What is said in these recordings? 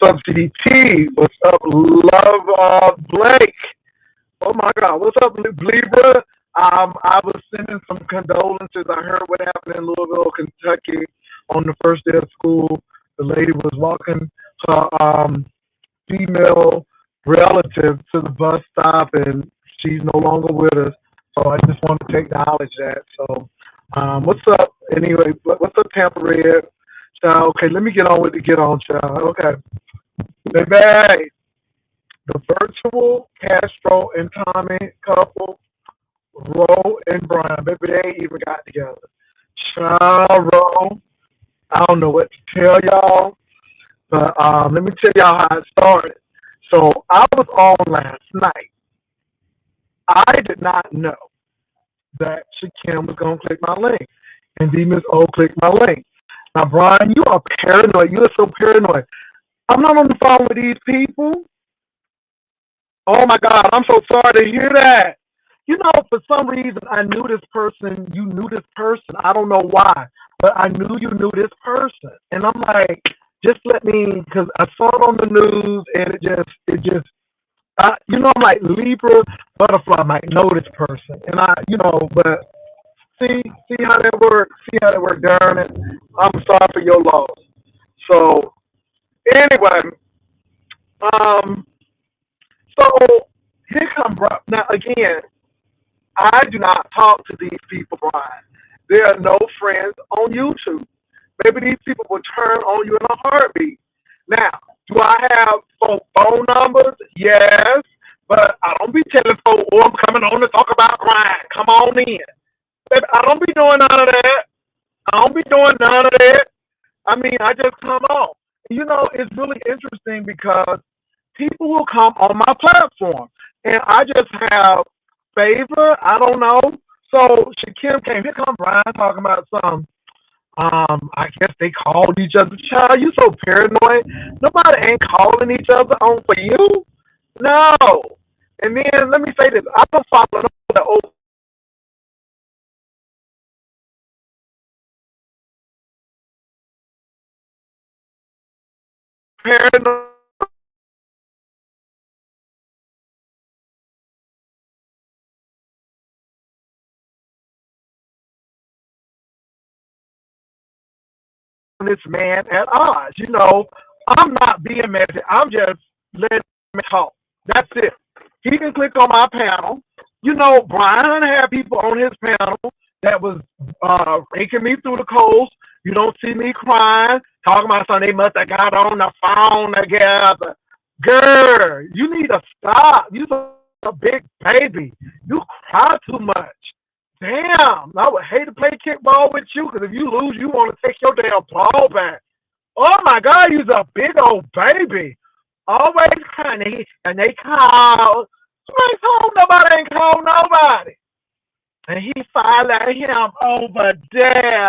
up, CDT? What's up, Love Blake? Oh my God, what's up, Libra? I was sending some condolences. I heard what happened in Louisville, Kentucky, on the first day of school. The lady was walking her female relative to the bus stop, and she's no longer with us. So I just want to acknowledge that. So, what's up? Anyway, what's up, Tampa Red? Child, okay, let me get on with the get on, child. Okay, baby, the virtual Castro and Tommy couple, Ro and Brian, baby, they ain't even got together. Child, Ro, I don't know what to tell y'all, but let me tell y'all how it started. So I was on last night. I did not know that Shakim was going to click my link. And D Miss O clicked my link. Now, Brian, you are paranoid. You are so paranoid. I'm not on the phone with these people. Oh, my God. I'm so sorry to hear that. You know, for some reason, I knew this person. You knew this person. I don't know why. But I knew you knew this person. And I'm like, just let me, because I saw it on the news, and you know, I'm like Libra, butterfly might know this person. And but see how that works? See how that works, darn it. I'm sorry for your loss. So, anyway, um, so here come Brian. Now, again, I do not talk to these people, Brian. There are no friends on YouTube. Maybe these people will turn on you in a heartbeat. Now, do I have phone numbers? Yes. But I don't be telling folks, oh, I'm coming on to talk about Brian. Come on in. Baby, I don't be doing none of that. I don't be doing none of that. I mean, I just come on. You know, it's really interesting because people will come on my platform. And I just have favor. I don't know. So Shakim came. Here come Brian talking about some. I guess they called each other. Child, you so paranoid. Nobody ain't calling each other on for you. No. And then let me say this. I don't follow the old paranoid. This man at odds. You know, I'm not being messy. I'm just letting him talk. That's it. He can click on my panel. You know, Brian had people on his panel that was raking me through the coals. You don't see me crying, talking about something they must have got on the phone together. Girl, you need to stop. You're a big baby. You cry too much. Damn, I would hate to play kickball with you because if you lose, you want to take your damn ball back. Oh my God, you're a big old baby. Always crying. And they call. You ain't called nobody, ain't called nobody. And he fired at him over there.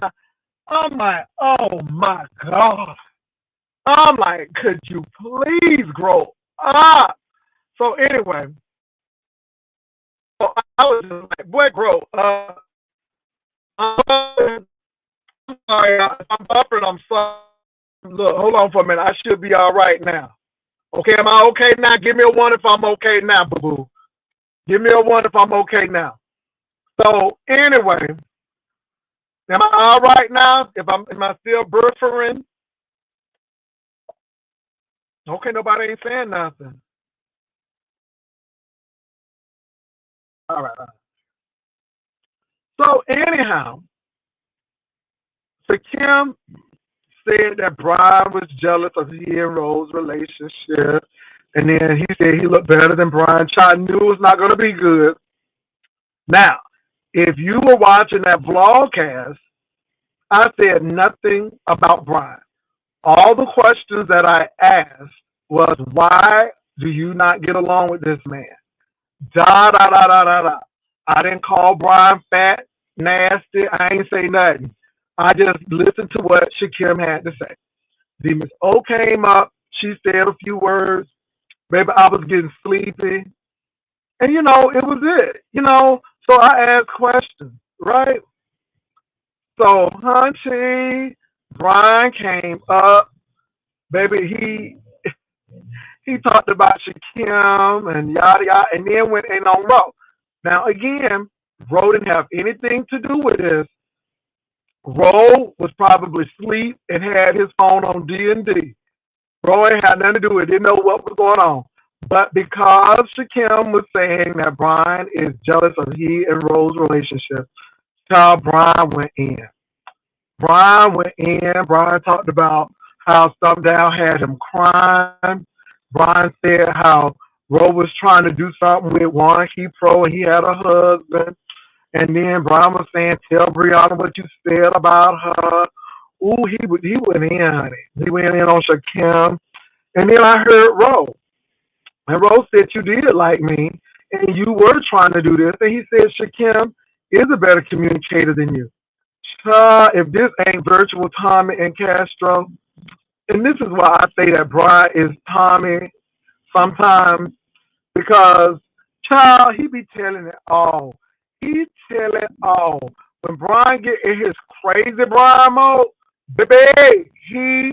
I'm like, oh my God. I'm like, could you please grow up? So anyway, so I was just like, boy, grow up. I'm sorry, if I'm buffering, I'm sorry. Look, hold on for a minute. I should be all right now. Okay, am I okay now? Give me a one if I'm okay now, boo boo. Give me a one if I'm okay now. So anyway, am I all right now? Am I still buffering? Okay, nobody ain't saying nothing. All right. All right. So anyhow, so Kim said that Brian was jealous of he and Rose relationship. And then he said he looked better than Brian. Child knew it was not going to be good. Now, if you were watching that vlogcast, I said nothing about Brian. All the questions that I asked was, why do you not get along with this man? Da da da da da da. I didn't call Brian fat, nasty. I ain't say nothing. I just listened to what Shakim had to say. Miss O came up. She said a few words. Maybe I was getting sleepy. And, it was it. So I asked questions, right? So, Hunty, Brian came up. Baby, He talked about Shakim and yada yada, and then went in on Ro. Now again, Ro didn't have anything to do with this. Ro was probably asleep and had his phone on D&D. Ro ain't had nothing to do with it, didn't know what was going on. But because Shakim was saying that Briine is jealous of he and Ro's relationship, child, Briine went in. Briine went in. Briine talked about how Stumpdown had him crying. Briine said how Ro was trying to do something with Juan Key Pro and he had a husband. And then Briine was saying, tell Brianna what you said about her. Ooh, he went in, honey. He went in on Shakim. And then I heard Ro. And Ro said, you did like me. And you were trying to do this. And he said, Shakim is a better communicator than you. If this ain't virtual Tommy and Castro, and this is why I say that Briine is Tommy sometimes, because child, he be telling it all. He tell it all. When Briine get in his crazy Briine mode, baby, he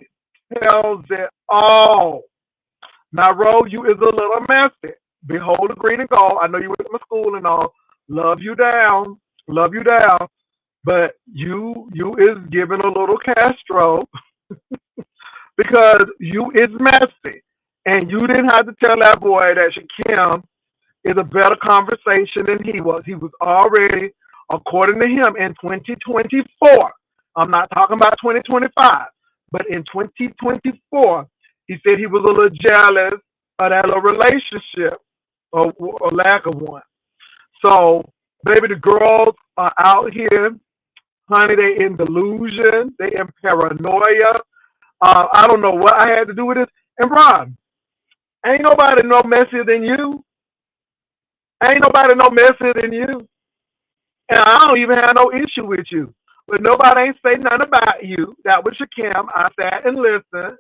tells it all. Now, Ro, you is a little messy. Behold the green and gold. I know you went to my school and all. Love you down. Love you down. But you is giving a little Castro because you is messy. And you didn't have to tell that boy that Shakim is a better conversation than he was. He was already, according to him, in 2024. I'm not talking about 2025, but in 2024, he said he was a little jealous of that little relationship or lack of one. So, baby, the girls are out here. Honey, they in delusion. They in paranoia. I don't know what I had to do with this. And Brian, ain't nobody no messier than you. Ain't nobody no messier than you. And I don't even have no issue with you. But nobody ain't say nothing about you. That was Shakim. I sat and listened.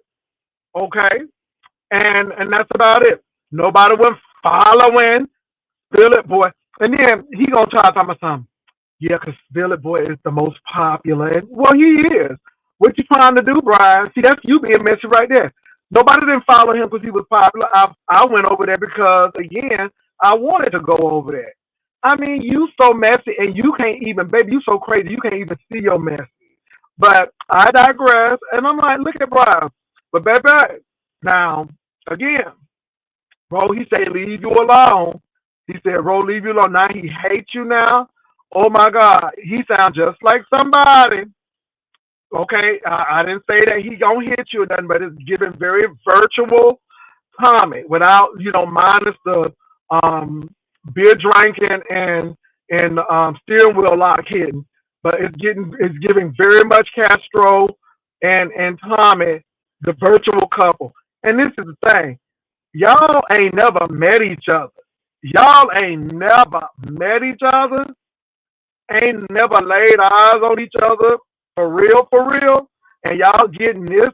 Okay? And that's about it. Nobody was following Philip Boy. And then he gonna try to talk about something. Yeah, because Philip Boy is the most popular. Well, he is. What you trying to do, Brian? See, that's you being messy right there. Nobody didn't follow him because he was popular. I went over there because, again, I wanted to go over there. I mean, you so messy and you can't even, baby, you so crazy, you can't even see your mess. But I digress, and I'm like, look at Brian. But baby, now, again, Ro, he said, leave you alone. He said, Ro, leave you alone. Now he hates you now. Oh, my God. He sounds just like somebody. Okay, I didn't say that he gonna hit you or nothing, but it's giving very virtual Tommy without, minus the beer drinking and steering wheel lock hitting. But it's giving very much Castro and Tommy, the virtual couple. And this is the thing. Y'all ain't never met each other. Y'all ain't never met each other. Ain't never laid eyes on each other for real. And y'all getting this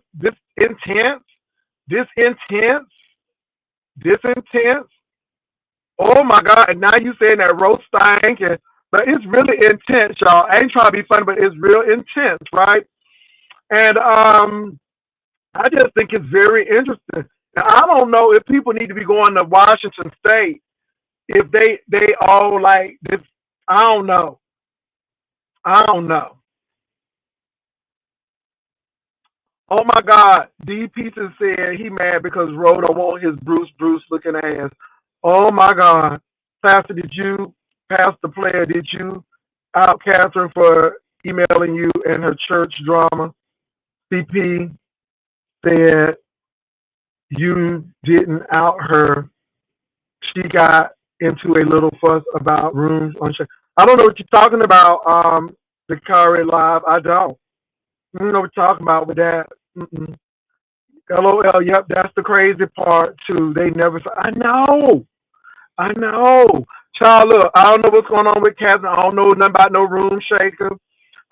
intense. Oh my God. And now you saying that roast stank, but it's really intense, y'all. I ain't trying to be funny, but it's real intense, right? And I just think it's very interesting. Now, I don't know if people need to be going to Washington State, if they all like this. I don't know. Oh my God, D Pieces said he mad because Ro don't want his Bruce looking ass. Oh my God. Pastor Player, did you out Catherine for emailing you and her church drama? CP said you didn't out her. She got into a little fuss about rooms on church. I don't know what you're talking about, the Curry Live. I don't. I don't know what you're talking about with that. Mm-mm. LOL, yep, that's the crazy part too. They never said, I know. Child, look, I don't know what's going on with Catherine. I don't know nothing about no room shaker.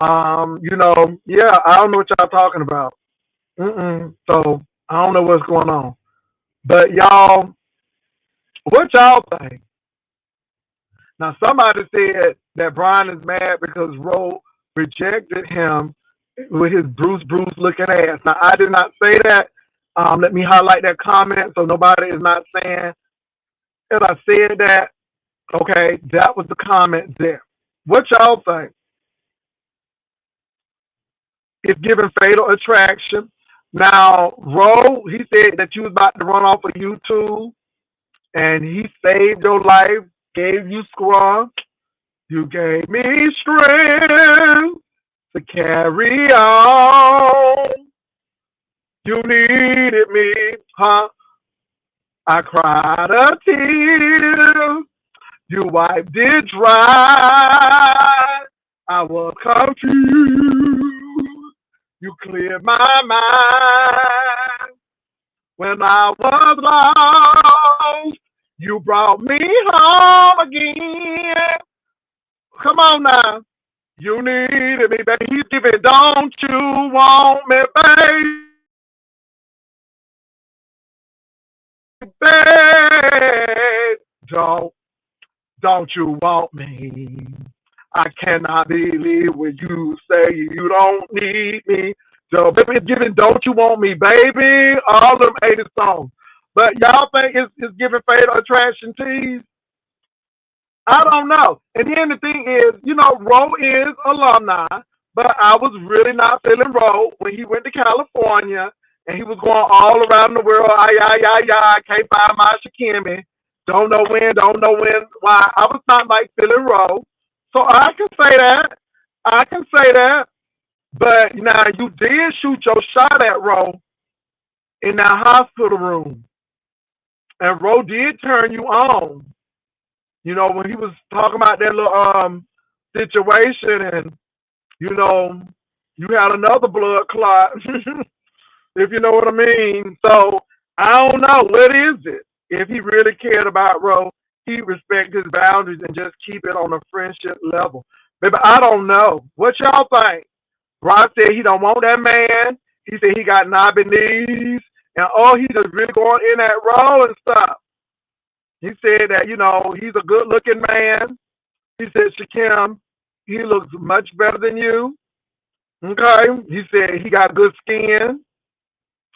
Yeah, I don't know what y'all talking about. So I don't know what's going on. But y'all, what y'all think? Now somebody said that Briine is mad because Ro rejected him with his Bruce looking ass. Now I did not say that. Let me highlight that comment so nobody is not saying that I said that. Okay, that was the comment there. What y'all think? It's giving fatal attraction. Now, Ro, he said that you was about to run off of YouTube and he saved your life, gave you scrum. You gave me strength to carry on. You needed me, huh? I cried a tear. You wiped it dry. I was confused. You cleared my mind. When I was lost, you brought me home again. Come on now. You needed me, baby. He's giving, don't you want me, baby? Don't you want me? I cannot believe when you say you don't need me. So, baby, it's giving, don't you want me, baby? All them 80 songs. But y'all think it's giving fatal attraction tease? I don't know. And then the thing is, Ro is alumni, but I was really not feeling Ro when he went to California and he was going all around the world. I can't find my Shakimi. Don't know when, why. I was not like feeling Ro. So I can say that. I can say that. But now you did shoot your shot at Ro in that hospital room. And Ro did turn you on. When he was talking about that little situation and, you had another blood clot, if you know what I mean. So I don't know. What is it? If he really cared about Ro, he'd respect his boundaries and just keep it on a friendship level. Baby, I don't know. What y'all think? Brian said he don't want that man. He said he got knobby knees. And he just really going in that Ro and stuff. He said that, he's a good looking man. He said, Shakim, he looks much better than you. Okay. He said he got good skin.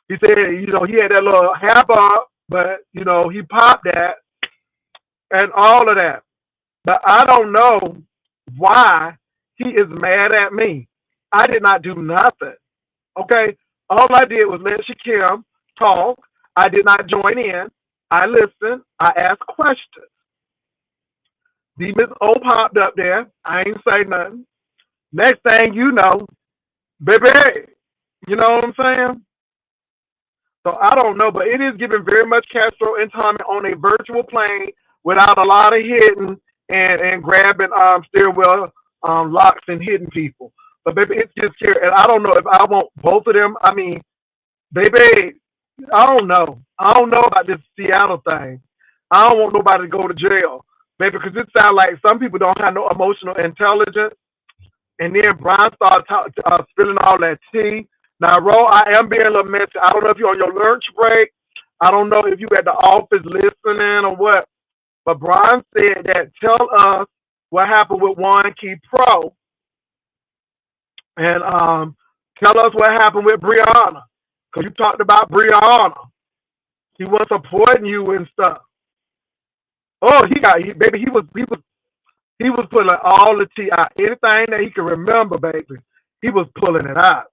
He said, he had that little hair up, but, he popped that and all of that. But I don't know why he is mad at me. I did not do nothing. Okay. All I did was let Shakim talk. I did not join in. I listened. I asked questions. The Miss O popped up there. I ain't say nothing. Next thing you know, baby, you know what I'm saying? So I don't know, but it is giving very much Castro and Tommy on a virtual plane without a lot of hitting and grabbing steering wheel locks and hitting people. But baby, it's just here, and I don't know if I want both of them. I mean, baby, I don't know. I don't know about this Seattle thing. I don't want nobody to go to jail, baby, because it sounds like some people don't have no emotional intelligence. And then Brian started spilling all that tea. Now, Ro, I am being a little messy. I don't know if you're on your lunch break. I don't know if you at the office listening or what. But Brian said that tell us what happened with One Key Pro. And tell us what happened with Brianna. Because you talked about Brianna. He was supporting you and stuff. Oh, baby, he was pulling all the tea out. Anything that he could remember, baby, he was pulling it out.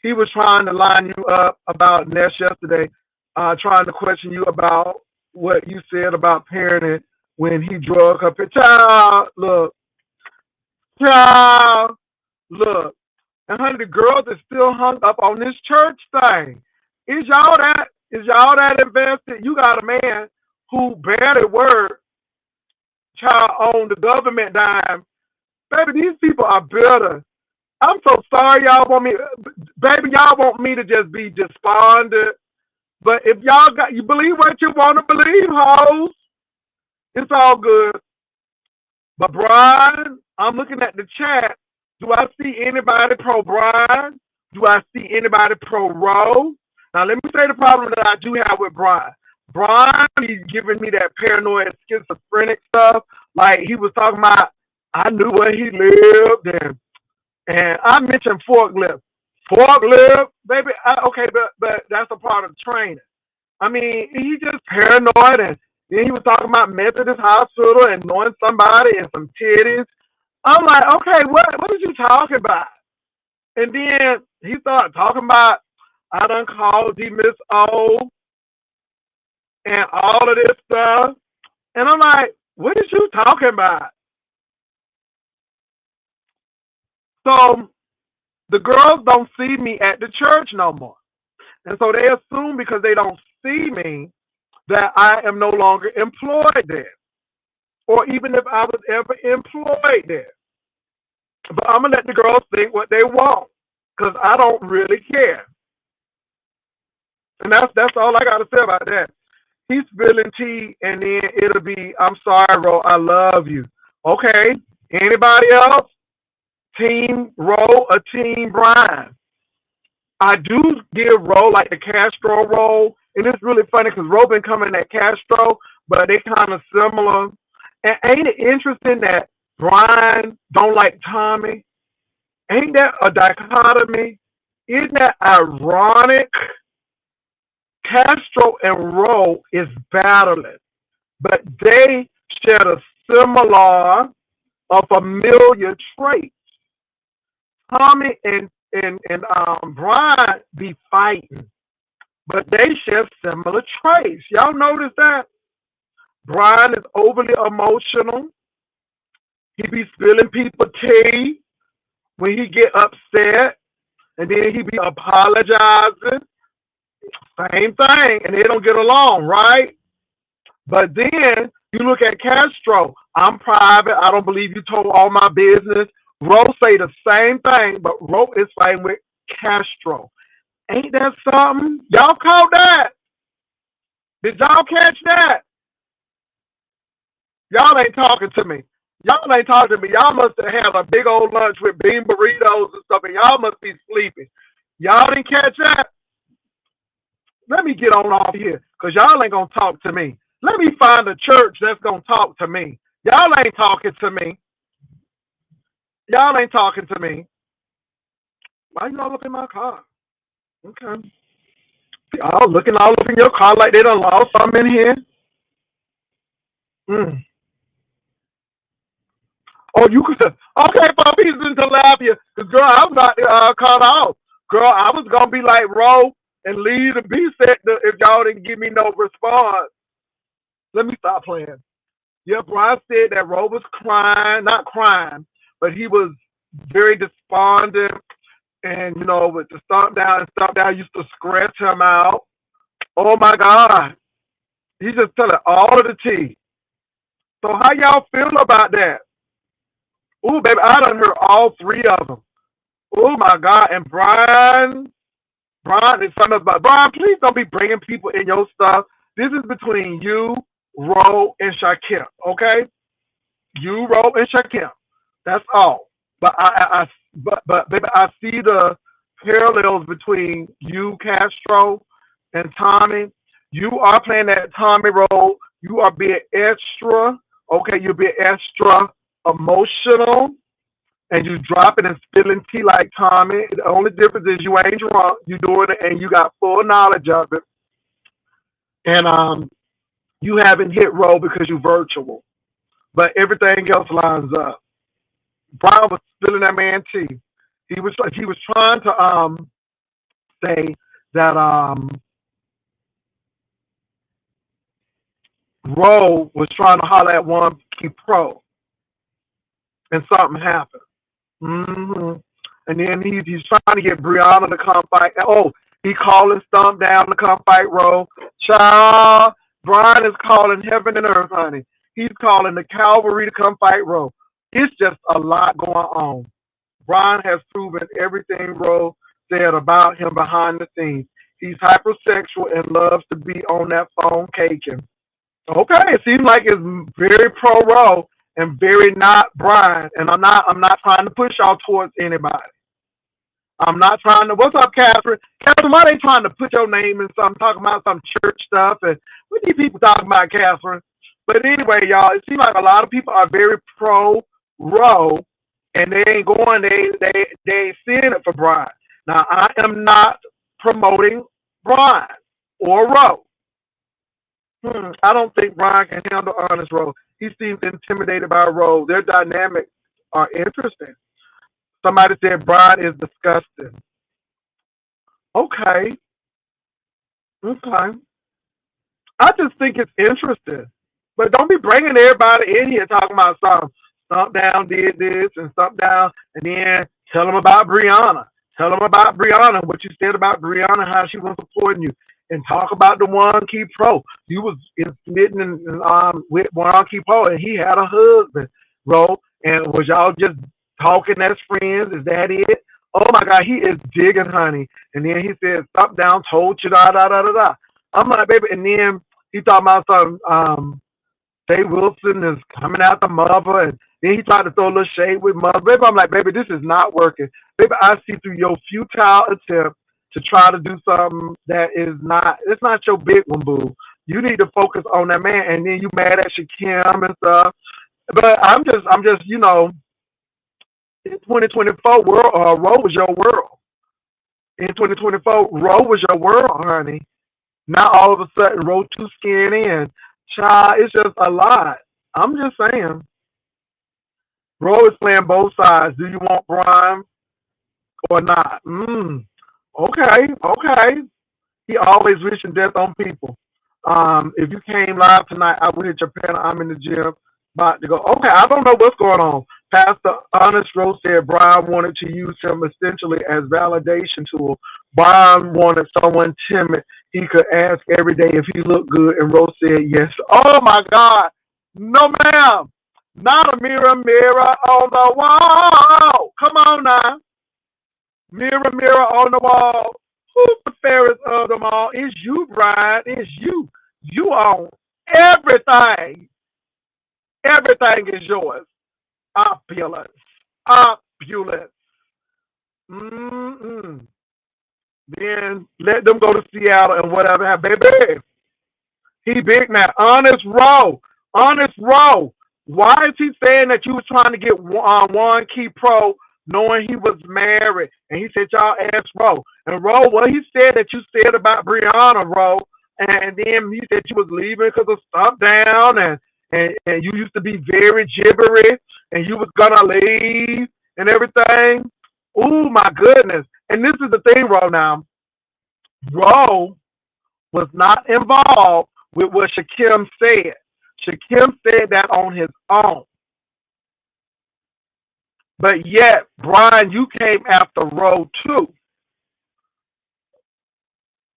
He was trying to line you up about Ness yesterday, trying to question you about what you said about parenting when he drug her. Child, look. And honey, the girls are still hung up on this church thing. Is y'all that invested? You got a man who barely word, child, on the government dime. Baby, these people are bitter. I'm so sorry y'all want me, baby, y'all want me to just be despondent. But if you believe what you want to believe, hoes, it's all good. But Brian, I'm looking at the chat. Do I see anybody pro Brian? Do I see anybody pro Ro? Now let me say the problem that I do have with Brian. Brian, he's giving me that paranoid schizophrenic stuff. Like he was talking about, I knew where he lived, and I mentioned forklift. Forklift, baby. Okay, but that's a part of training. I mean, he just paranoid, and then he was talking about Methodist Hospital and knowing somebody and some titties. I'm like, okay, what are you talking about? And then he started talking about I done called D Miss O and all of this stuff. And I'm like, what is you talking about? So the girls don't see me at the church no more. And so they assume because they don't see me that I am no longer employed there. Or even if I was ever employed there. But I'm gonna let the girls think what they want. Because I don't really care. And that's all I gotta say about that. He's spilling tea and then it'll be, I'm sorry, Ro, I love you. Okay. Anybody else? Team Ro or Team Briine? I do give Ro like the Castro role, and it's really funny because Ro been coming at Castro, but they kind of similar. And ain't it interesting that Briine don't like Tommy? Ain't that a dichotomy? Isn't that ironic? Castro and Ro is battling, but they share a similar, a familiar trait. Tommy and Briine be fighting, but they share similar traits. Y'all notice that? Briine is overly emotional. He be spilling people tea when he get upset, and then he be apologizing. Same thing, and they don't get along, right? But then you look at Castro. I'm private. I don't believe you told all my business. Ro say the same thing, but Ro is fighting with Castro. Ain't that something? Y'all caught that? Did y'all catch that? Y'all ain't talking to me. Y'all ain't talking to me. Y'all must have had a big old lunch with bean burritos and stuff, and y'all must be sleeping. Y'all didn't catch that? Let me get on off here, because y'all ain't going to talk to me. Let me find a church that's going to talk to me. Y'all ain't talking to me. Y'all ain't talking to me. Why you all up in my car? Okay. Y'all looking all up in your car like they done lost something in here. Mm. Oh, you could. Okay, for reason to laugh you. Because, girl, I'm not cut off. Girl, I was going to be like Ro and leave the B sector if y'all didn't give me no response. Let me stop playing. Yeah, Brian said that Ro was crying, not crying, but he was very despondent. And, you know, with the stomp down used to scratch him out. Oh, my God. He's just telling all of the tea. So how y'all feel about that? Ooh, baby, I done heard all three of them. Oh, my God. And Brian is something about, Brian, please don't be bringing people in your stuff. This is between you, Ro, and Shakim, okay? You, Ro, and Shakim. That's all. But but baby, I see the parallels between you, Castro, and Tommy. You are playing that Tommy role. You are being extra. Okay, you're being extra emotional, and you dropping and spilling tea like Tommy. The only difference is you ain't drunk. You doing it, and you got full knowledge of it. And you haven't hit roll because you virtual, but everything else lines up. Brian was spilling that man tea. He was trying to say that Roe was trying to holler at one key pro, and something happened. hmm And then he's trying to get Brianna to come fight. Oh, he calling Stump down to come fight Roe. Child, Brian is calling heaven and earth, honey. He's calling the cavalry to come fight Roe. It's just a lot going on. Brian has proven everything Roe said about him behind the scenes. He's hypersexual and loves to be on that phone caking. Okay, it seems like it's very pro Roe and very not Brian. And I'm not trying to push y'all towards anybody. I'm not trying to. What's up, Catherine? Catherine, why they trying to put your name in something, talking about some church stuff? And what these people talking about, Catherine? But anyway, y'all, it seems like a lot of people are very pro Roe, and they ain't going. They ain't seeing it for Brian. Now, I am not promoting Briine or Ro. I don't think Briine can handle Honest Ro. He seems intimidated by Ro. Their dynamics are interesting. Somebody said Briine is disgusting. Okay, okay. I just think it's interesting. But don't be bringing everybody in here talking about something. Stump Down did this and Stump Down, and then tell them about Brianna. Tell them about Brianna, what you said about Brianna, how she was supporting you. And talk about the One Key Pro. You was smitten with One Key Pro, and he had a husband, bro. And was y'all just talking as friends? Is that it? Oh my God, he is digging, honey. And then he said, "Stump Down told you da da da da da." I'm like, baby, and then he talking about some Jay Wilson is coming out the mother, and then he tried to throw a little shade with mother. Baby, I'm like, baby, this is not working. Baby, I see through your futile attempt to try to do something that is not, it's not your big one, boo. You need to focus on that man, and then you mad at Shakim and stuff. But I'm just, in 2024, Roe was your world. In 2024, Roe was your world, honey. Now all of a sudden, Roe too skinny and child, it's just a lot. I'm just saying. Roe is playing both sides. Do you want Brian or not? Okay, okay. He always wishing death on people. If you came live tonight, I would hit your panel. I'm in the gym, about to go. Okay, I don't know what's going on. Pastor Honest Rose said Brian wanted to use him essentially as validation tool. Brian wanted someone timid he could ask every day if he looked good, and Rose said yes. Oh my God, no ma'am, not a mirror, mirror on the wall. Come on now, mirror, mirror on the wall. Who's the fairest of them all? It's you, Brian. It's you. You own everything. Everything is yours. Opulence. Opulence. Mm-mm. Then let them go to Seattle and whatever. Baby, he big now. Honest Row. Honest Row. Why is he saying that you was trying to get One Key Pro knowing he was married? And he said, y'all ask Row. And Row, what he said that you said about Brianna, Row, and then he said you was leaving because of Stump Down, and you used to be very gibbery, and you was gonna leave and everything. Oh my goodness. And this is the thing, Row, now. Row was not involved with what Shakim said. Shakim said that on his own. But yet, Brian, you came after Row too.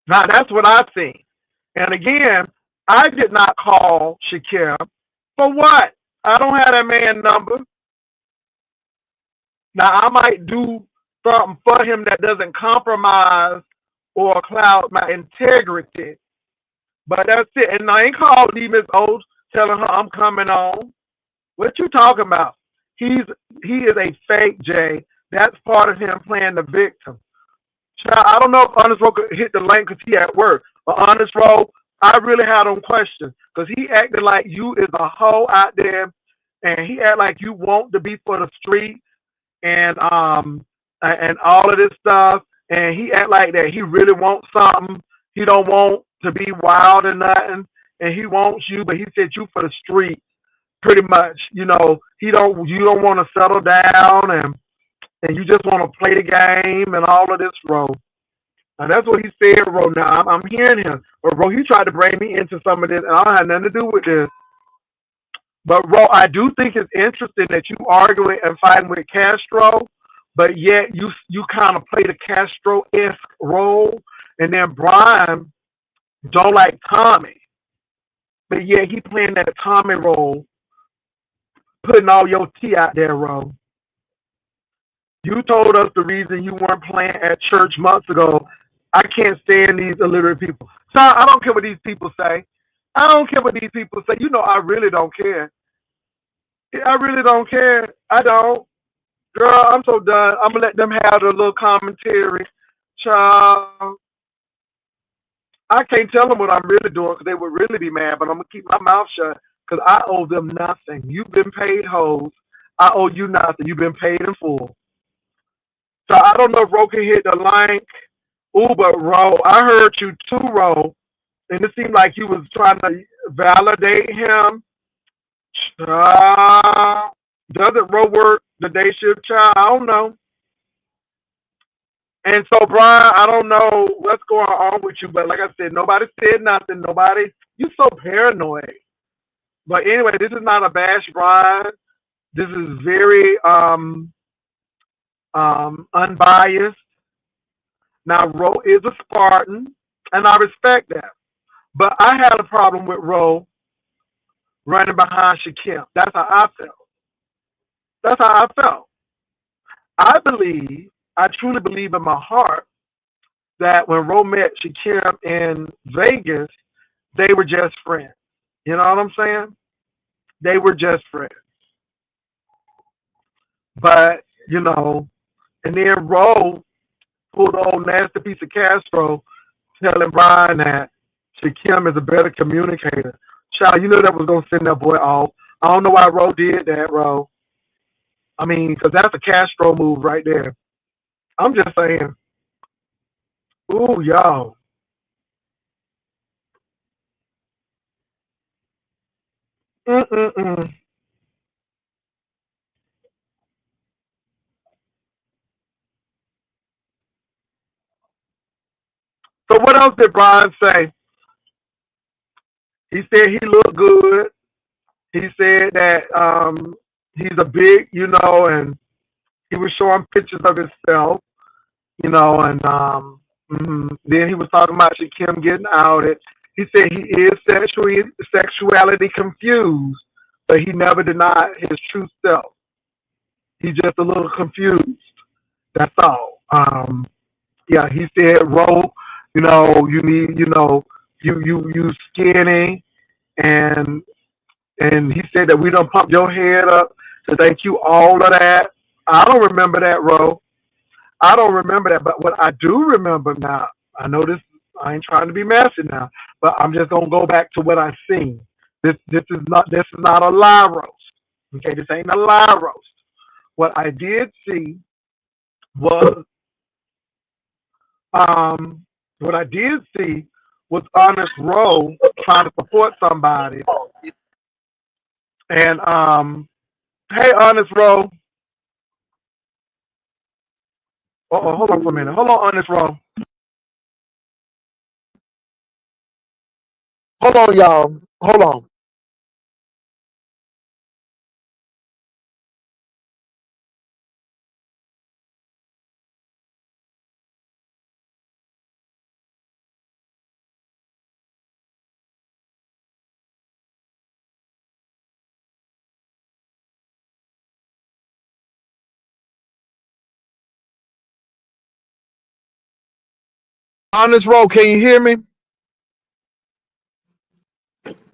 Now, that's what I think. And again, I did not call Shakim. For what? I don't have that man number. Now, I might do something for him that doesn't compromise or cloud my integrity. But that's it. And I ain't called me Miss Oates telling her I'm coming on. What you talking about? He is a fake Jay. That's part of him playing the victim. Child, I don't know if Honest Row could hit the lane because he at work. But Honest Row, I really had him questioned because he acted like you is a hoe out there, and he act like you want to be for the street and all of this stuff. And he act like that he really wants something. He don't want to be wild or nothing, and he wants you, but he said you for the street, pretty much. You don't want to settle down, and you just want to play the game and all of this, Ro. Now that's what he said, Ro. Now I'm hearing him, but Ro, he tried to bring me into some of this, and I don't have nothing to do with this. But Ro, I do think it's interesting that you arguing and fighting with Castro, but yet you kind of play the Castro-esque role, and then Brian don't like Tommy, but yet he playing that Tommy role, putting all your tea out there, Ro. You told us the reason you weren't playing at church months ago. I can't stand these illiterate people. So I don't care what these people say. I don't care what these people say. I really don't care. I really don't care. I don't. Girl, I'm so done. I'm going to let them have the little commentary. Child, I can't tell them what I'm really doing because they would really be mad, but I'm going to keep my mouth shut because I owe them nothing. You've been paid, hoes. I owe you nothing. You've been paid in full. So I don't know if Ro can hit the link. Ooh, but Ro, I heard you too, Ro, and it seemed like you was trying to validate him. Uh, doesn't Ro work the day shift, child? I don't know. And so, Brian, I don't know what's going on with you, but like I said, nobody said nothing. Nobody, you so paranoid. But anyway, this is not a bash, Brian. This is very unbiased. Now, Ro is a Spartan, and I respect that. But I had a problem with Ro running behind Shakim. That's how I felt. That's how I felt. I believe, I truly believe in my heart that when Ro met Shakim in Vegas, they were just friends. You know what I'm saying? They were just friends. But, and then Ro pulled the old nasty piece of Castro telling Brian that Shakim is a better communicator. Child, you know that was going to send that boy off. I don't know why Ro did that, Ro. I mean, because that's a Castro move right there. I'm just saying. Ooh, y'all. Mm-mm-mm. So what else did Brian say? He said he looked good. He said that he's a big, and he was showing pictures of himself, and then he was talking about Shakim getting outed. He said he is sexuality confused, but he never denied his true self. He's just a little confused. That's all. Yeah, he said, Ro, you need, you skinny, and he said that we don't pump your head up to thank you all of that. I don't remember that, Ro. I don't remember that, but what I do remember now, I know this. I ain't trying to be messy now, but I'm just gonna go back to what I seen. This is not a lie roast. Okay, this ain't a lie roast. What I did see was um what I did see was Honest Row trying to support somebody, and hey, Honest Row. Hold on for a minute. Hold on, Honest Row. Hold on, y'all. Hold on. Honest Row, can you hear me?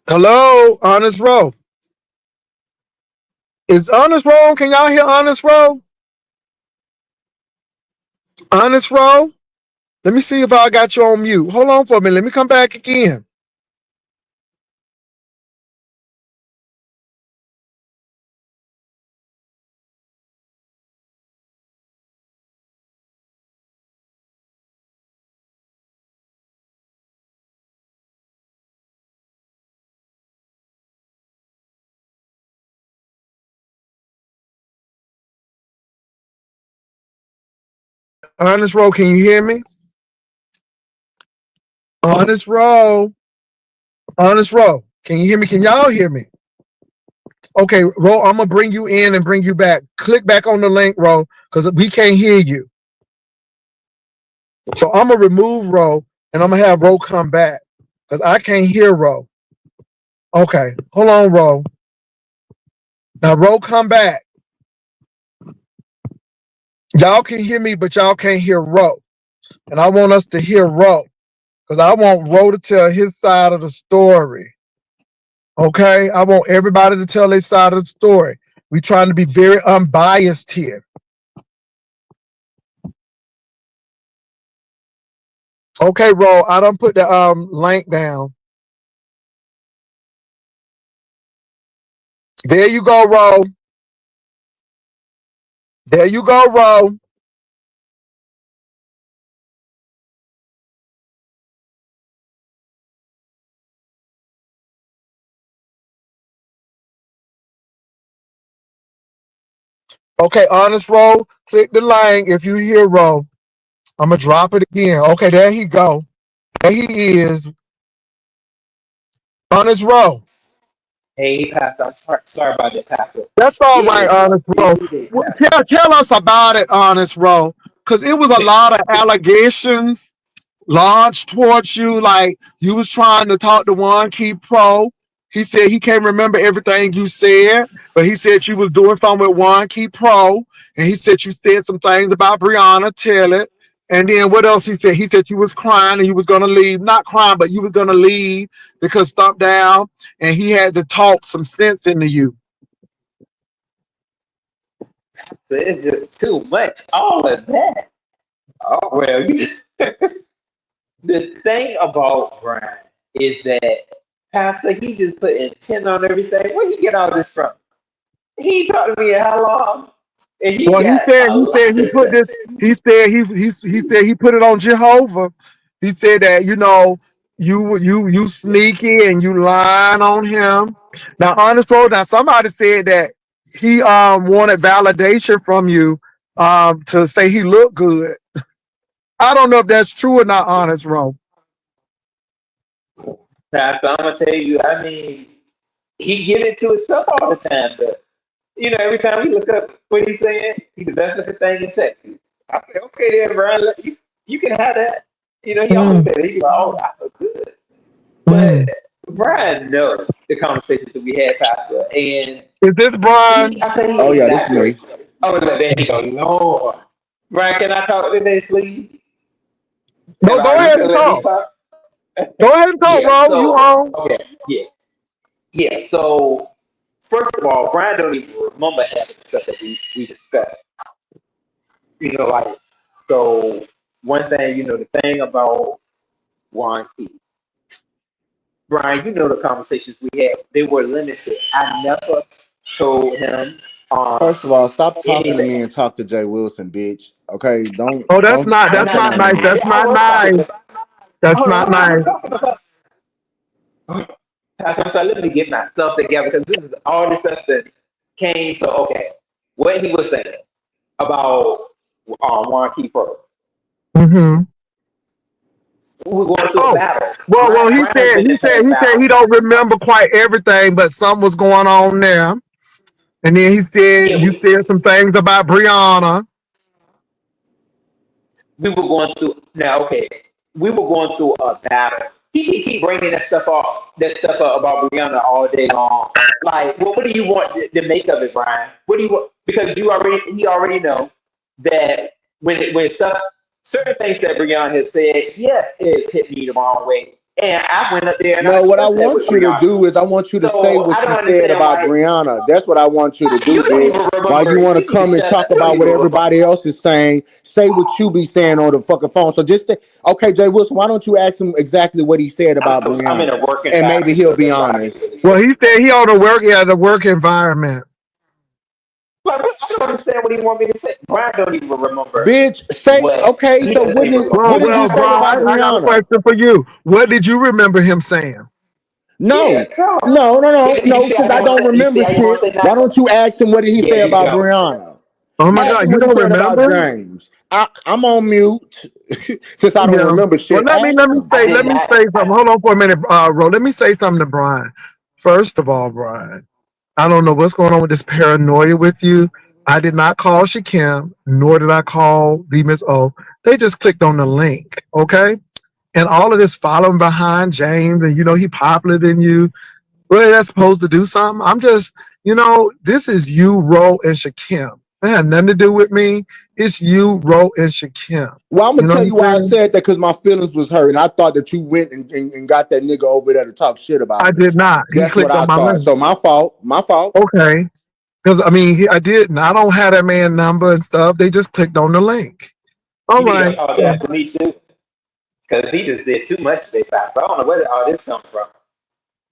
Hello, Honest Row. Is Honest Row? Can y'all hear Honest Row? Honest Row? Let me see if I got you on mute. Hold on for a minute. Let me come back again. Honest Row, can you hear me? Honest Row. Honest Row. Can you hear me? Can y'all hear me? Okay, Ro, I'm gonna bring you in and bring you back. Click back on the link, Ro, because we can't hear you. So I'm gonna remove Ro and I'm gonna have Ro come back because I can't hear Ro. Okay, hold on, Ro. Now Ro, come back. Y'all can hear me, but y'all can't hear Ro. And I want us to hear Ro because I want Ro to tell his side of the story. Okay, I want everybody to tell their side of the story. We're trying to be very unbiased here. Okay, Ro, I don't put the link down. There you go, Ro. There you go, Ro. Okay, honest roll. Click the link if you hear roll. I'm gonna drop it again. Okay, there he go. There he is. Honest roll. Hey, Pastor, I'm sorry about that, Pastor. That's all It right, is a honest roll. busy day, Pastor. Tell us about it, honest roll. Cause it was a lot of allegations launched towards you. Like you was trying to talk to one key pro. He said he can't remember everything you said, but he said you was doing something with one key pro, and he said you said some things about Brianna. Tell it. And then what else he said? He said you was crying and you was gonna leave. Not crying, but you was gonna leave because Stump Down, and he had to talk some sense into you. So it's just too much. All of that. Oh well, the thing about Brian is that Pastor, he just put intent on everything. Where you get all this from? He talked to me how long? And he Well, got a he said lot he to put say. this. He said he put it on Jehovah. He said that you sneaky and you lying on him. Now, honest roll. Now, somebody said that he wanted validation from you to say he looked good. I don't know if that's true or not. Honest roll. Pastor, I'm gonna tell you, I mean, he get into himself all the time, but every time we look up what he's saying, he's the best looking thing in Texas. I say, okay then, Brian, you can have that. He always Mm, said it. He's like, oh, I look good. But mm. Brian knows the conversations that we had, Pastor, and Is this Brian? I think Oh he's yeah, this is me. accurate. Oh, there you go, Lord. Brian, can I talk today, please? No, Are go you ahead gonna and let me talk. talk? Go ahead and talk, Yeah. bro. You So, on? okay. Yeah. Yeah. So, first of all, Brian don't even remember having the stuff that we discussed. Like, so one thing, the thing about Juan Key, Brian, the conversations we had, they were limited. I never told him First of all, stop talking to anything. me and talk to Jay Wilson, bitch. Okay, Oh, I'm that's don't not. say not nothing to nice. me. That's I not was talking nice. to. That's Hold not on, I was nice. talking about. So let me get myself together because this is all this stuff that came. So okay, what he was saying about Juan Key Pro. Mm-hmm. We were going through a Oh, battle. well, Brian has been in past he said battles. he don't remember quite everything, but something was going on there. And then he said Yeah, you said some things about Brianna. we were going through. Now, okay, we were going through a battle. He can keep bringing that stuff up about Brianna all day long. Like, what do you want to make of it, Brian? What do you want? Because he already know that when stuff, certain things that Brianna has said, yes, it's hit me the wrong way, and I went up there and I No, what I discussed that with want you to Brianna. do is I want you to say So I what don't you said understand about why Brianna. That's what I want you to do, you don't bitch. even Why you remember. want to You need to come and shut talk up. You don't about even what remember. everybody else is saying? Say what you be saying on the fucking phone. So just say, okay, Jay Wilson, why don't you ask him exactly what he said about I'm in a Brianna? work And maybe environment, he'll so be that's why I can't honest. really Well, say. he said he on the work environment. Like, I don't understand what he want me to say. Brian don't even remember Bitch, say what okay, he so doesn't even Well, what remember did what you well, say about Brian, I got a Brianna? question for you. What did you remember him saying? Yeah, No, come on. no, no, no, You no, see how since you I want don't to say? You see remember how you want shit, to say why nothing? don't you ask him what did he Yeah, say you about don't. Brianna? Oh my Ask God, him you what he don't said about remember? James. I'm on mute since I don't Yeah. remember Well, shit. Ask him. I let did me not. say something. Hold on for a minute, Ro. Let me say something to Brian. First of all, Brian, I don't know what's going on with this paranoia with you. I did not call Shakim, nor did I call B Miss O. They just clicked on the link, okay? And all of this following behind James, and he popular than you. Well, that's supposed to do something. I'm just, this is you, Ro, and Shakim. It had nothing to do with me. It's you, Ro, and Shakim. Well, I'm You gonna know what tell I'm you why I saying? said that because my feelings was hurt, and I thought that you went and got that nigga over there to talk shit about I me. did not. He That's what clicked I on my thought. link. So my fault. My fault. Okay. Because, I mean, I didn't. I don't have that man number and stuff. They just clicked on the link. All You need to right. apologize to me too, because he just did too much today, Pastor. I don't know where all this comes from.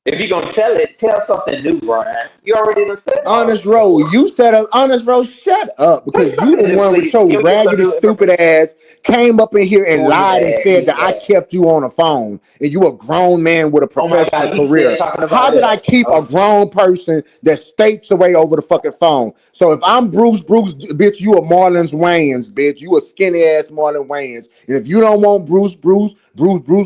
If you're gonna tell it, tell something new, Brian. You already done said all Honest that Row, before. you said Honest Row, shut up, Tell you because you the something new, one with please. your Give me some raggedy new stupid information. ass came up in here and Oh, he lied and mad. said He that I mad. kept you on the phone and you a grown man with a Oh my professional God, he said career. talking How about did I that. keep a grown person that states away over the fucking phone? So if I'm Bruce, bitch, you a Marlon Wayans, bitch. You a skinny ass Marlon Wayans. And if you don't want Bruce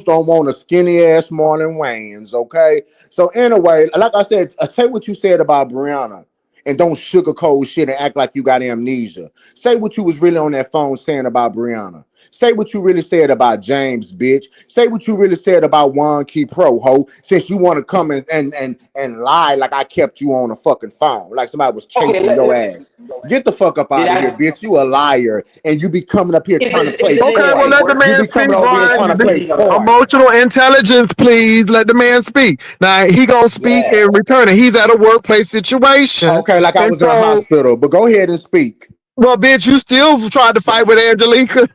don't want a skinny ass Marlon Wayans, okay? So anyway, like I said, say what you said about Brianna. And don't sugarcoat shit and act like you got amnesia. Say what you was really on that phone saying about Brianna. Say what you really said about James, bitch. Say what you really said about Juan Key Pro, ho. Since you want to come and lie like I kept you on a fucking phone, like somebody was Okay, chasing your ass. Get the fuck up did out of here, I? bitch. You a liar. And you be coming up here trying to Is play it Okay, well anything coy. let the worse? You man be speak, coming over here Brian. trying to play Anything about? coy. Emotional intelligence, please let the man speak. Now he gonna speak Yeah. in return, and he's at a workplace situation, Okay, like I and was in a so, hospital, but go ahead and speak. well, bitch, you still tried to fight with Angelica.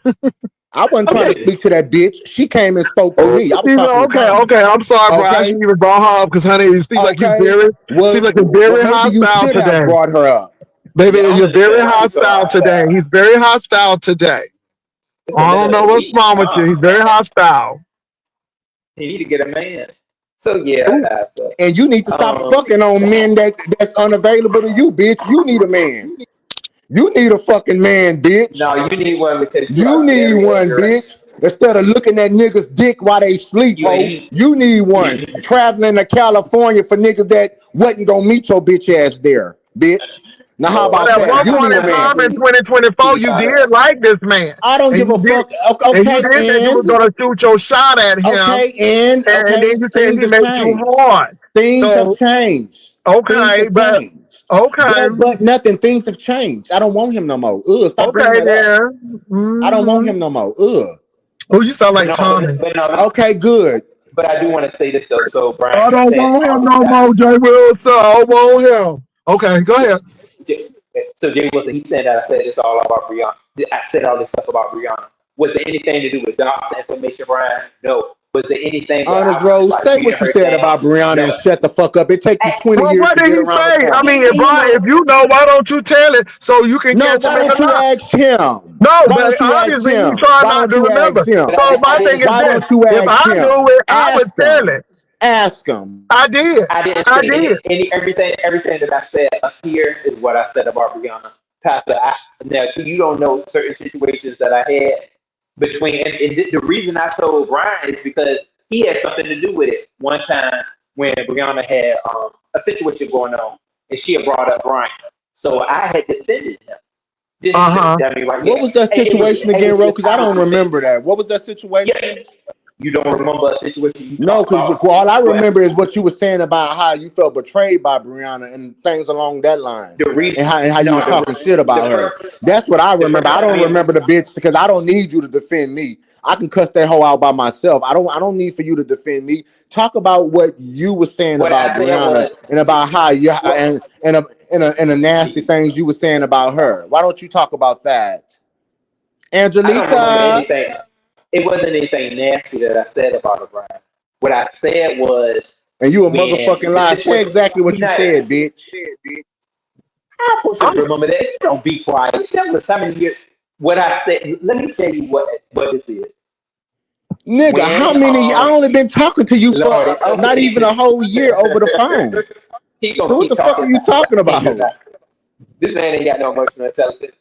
I wasn't trying to Okay. speak to that bitch. She came and spoke to Oh, me. I was see, talking to okay, Tommy. okay. I'm sorry, bro. I Okay. shouldn't even brought her up because, honey, it Okay. seems like you're Well, very maybe you hostile should have today, brought her up. baby. Yeah, I don't You're very understand why he's so hostile today. hostile. He's very hostile today. It's a I don't middle of know the what's week. wrong with you. He's Calm very down. hostile. You need to get a man. So yeah, Ooh. Pastor. And you need to stop Um, fucking on men that's unavailable to you, bitch. You need a man. You need a fucking man, bitch. no, you need one because you You are need very one, ignorant. bitch. Instead of looking at niggas' dick while they sleep, You ho, ain't. you need one. Traveling to California for niggas that wasn't gonna meet your bitch ass there, bitch. Now how But Lord, about at every that? one You time point need a in somebody man. time in speaks, 2024, he you try did to. like this man, I don't and give you a did, fuck. and you Okay, did say you were and gonna shoot your shot at him, and then okay, you said things he have made you changed. hard. Things have So changed. Things okay, have changed. okay, But nothing. Things have changed. I don't want him no more. Ugh, stop bringing okay, that up. then. I don't want Mm-hmm. him no more. Ugh. Oh, you sound But like no, Tommy. Okay, good. but I do want to say this though. So Brian, I you don't saying want all him this no stuff. more, Jay Wilson. I don't want him. Okay, go ahead. J- So Jay Wilson, he said that I said this all about Brianna. I said all this stuff about Brianna. Was it anything to do with docs information, Brian? No. Was it anything where Honest I was just Rose, like say beating what you her said down? about Brianna and No. shut the fuck up. It take you Hey, 20 Well, years what to did get he around the say? I point. mean, he Brian, if know. you know, why don't you tell it so you can No, catch him why in the don't you lie? ask him? No, Why but don't you ask obviously you him? try Why not don't to you ask remember. him? But So I my thing didn't is Why this: don't you if ask I him? knew it, I would Ask tell him. it. Ask him. I did. I didn't I say did. any everything that I said up here is what I said about Brianna. Pastor, now so you don't know certain situations that I had between and the reason I told Brian is because he had something to do with it. One time when Brianna had a situation going on and she had brought up Brian. So I had defended him. This Uh is huh. tell me right What here. was that situation It again, was Ro? just Because I I was don't defending. remember that. What was that Yeah, situation? you don't remember a situation you No, talked because about. all I Well, remember is what you were saying about how you felt betrayed by Brianna and things along that line, the reason, and how you no, was talking shit the about her. first, That's what I the remember. first I time don't me and remember the bitch because I don't need you to defend me. I can cuss that hoe out by myself. I don't need for you to defend me. Talk about what you were saying what about I said Brianna was, and about how you well, and the nasty things you were saying about her. Why don't you talk about that, I don't remember Angelica? anything. It wasn't anything nasty that I said about her, Brian. What I said was And you a when motherfucking the lie. Say situation. exactly what You're you not. said, bitch. I'm supposed to I'm remember that. You don't be quiet. That was how many years. What I said. Let me tell you what this is. Nigga, how When many? I only been talking to you for Lord, not even a okay, whole year over the phone. he gonna So what keep the fuck are talking. you talking He do about? not. This man ain't got no emotional intelligence,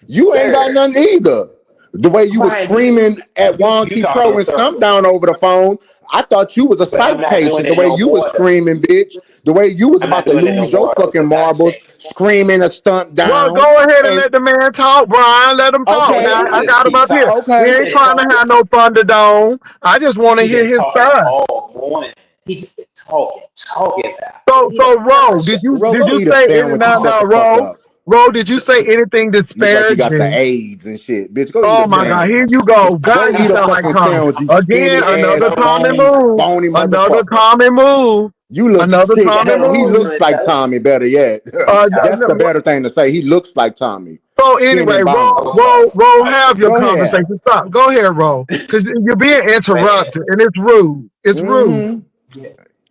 You ain't got sir. nothing either. The way you was Brian, you screaming at you Wonky talking Pro in and Stump circles, Down over the phone, I thought you was a but I'm psych not doing patient. The it way no you was more. screaming, bitch. The way you was I'm not about to doing it no lose your more. fucking The times marbles, change. screaming a Stump well. Down. Go ahead and And let the man talk, Brian. Let him talk. He Now okay, can I just got him keep up here. talking. We He okay. ain't been trying to talking. have no Thunderdome. I just want to He hear been his talking side. all morning. He just been talking about it. So, He so don't never Ro, shut. Ro, did go you eat a say any sandwich and now shut now the fuck Ro? up. Ro, did you say anything Look like you got the disparaging? AIDS and shit. Bitch, go eat a Oh my God, here sandwich. you go. Go God, you eat a sound like fucking Tommy. sandwich, you Again, skinny ass, another No, Tommy bony, move. bony Another motherfucker. Tommy move. You look Another sick. that Tommy ain't No, he move. emotional looks like intelligence. Tommy, better yet. Uh, That's the uh, better thing to say. He looks like Tommy. so Skin anyway, and bones. Ro, have your Go ahead. conversation. Stop. Go ahead, Ro. Because you're being Man, interrupted and it's rude. It's rude. Mm-hmm.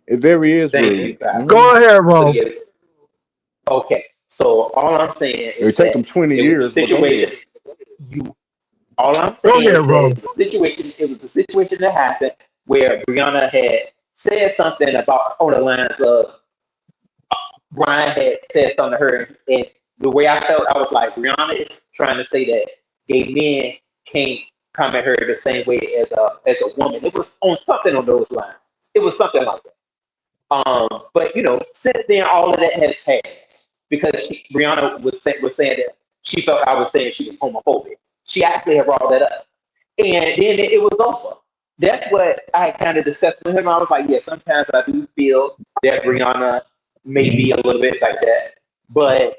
It very is Thank you, rude. Pastor. Go ahead, So Ro. yeah, okay. So all I'm saying It is take them that 20 it was a years, but go situation. ahead. You all I'm Go saying ahead, is that Ro. it was a situation. It was a situation that happened where Brianna had said something about on the lines of Brian had said something to her, and the way I felt, I was like, Brianna is trying to say that gay men can't come at her the same way as a woman. It was on something on those lines. It was something like that. But since then, all of that has passed because Brianna was saying that she felt I was saying she was homophobic. She actually had brought that up, and then it was over. That's what I kind of discussed with him. I was like, yeah, sometimes I do feel that Brianna may be a little bit like that, but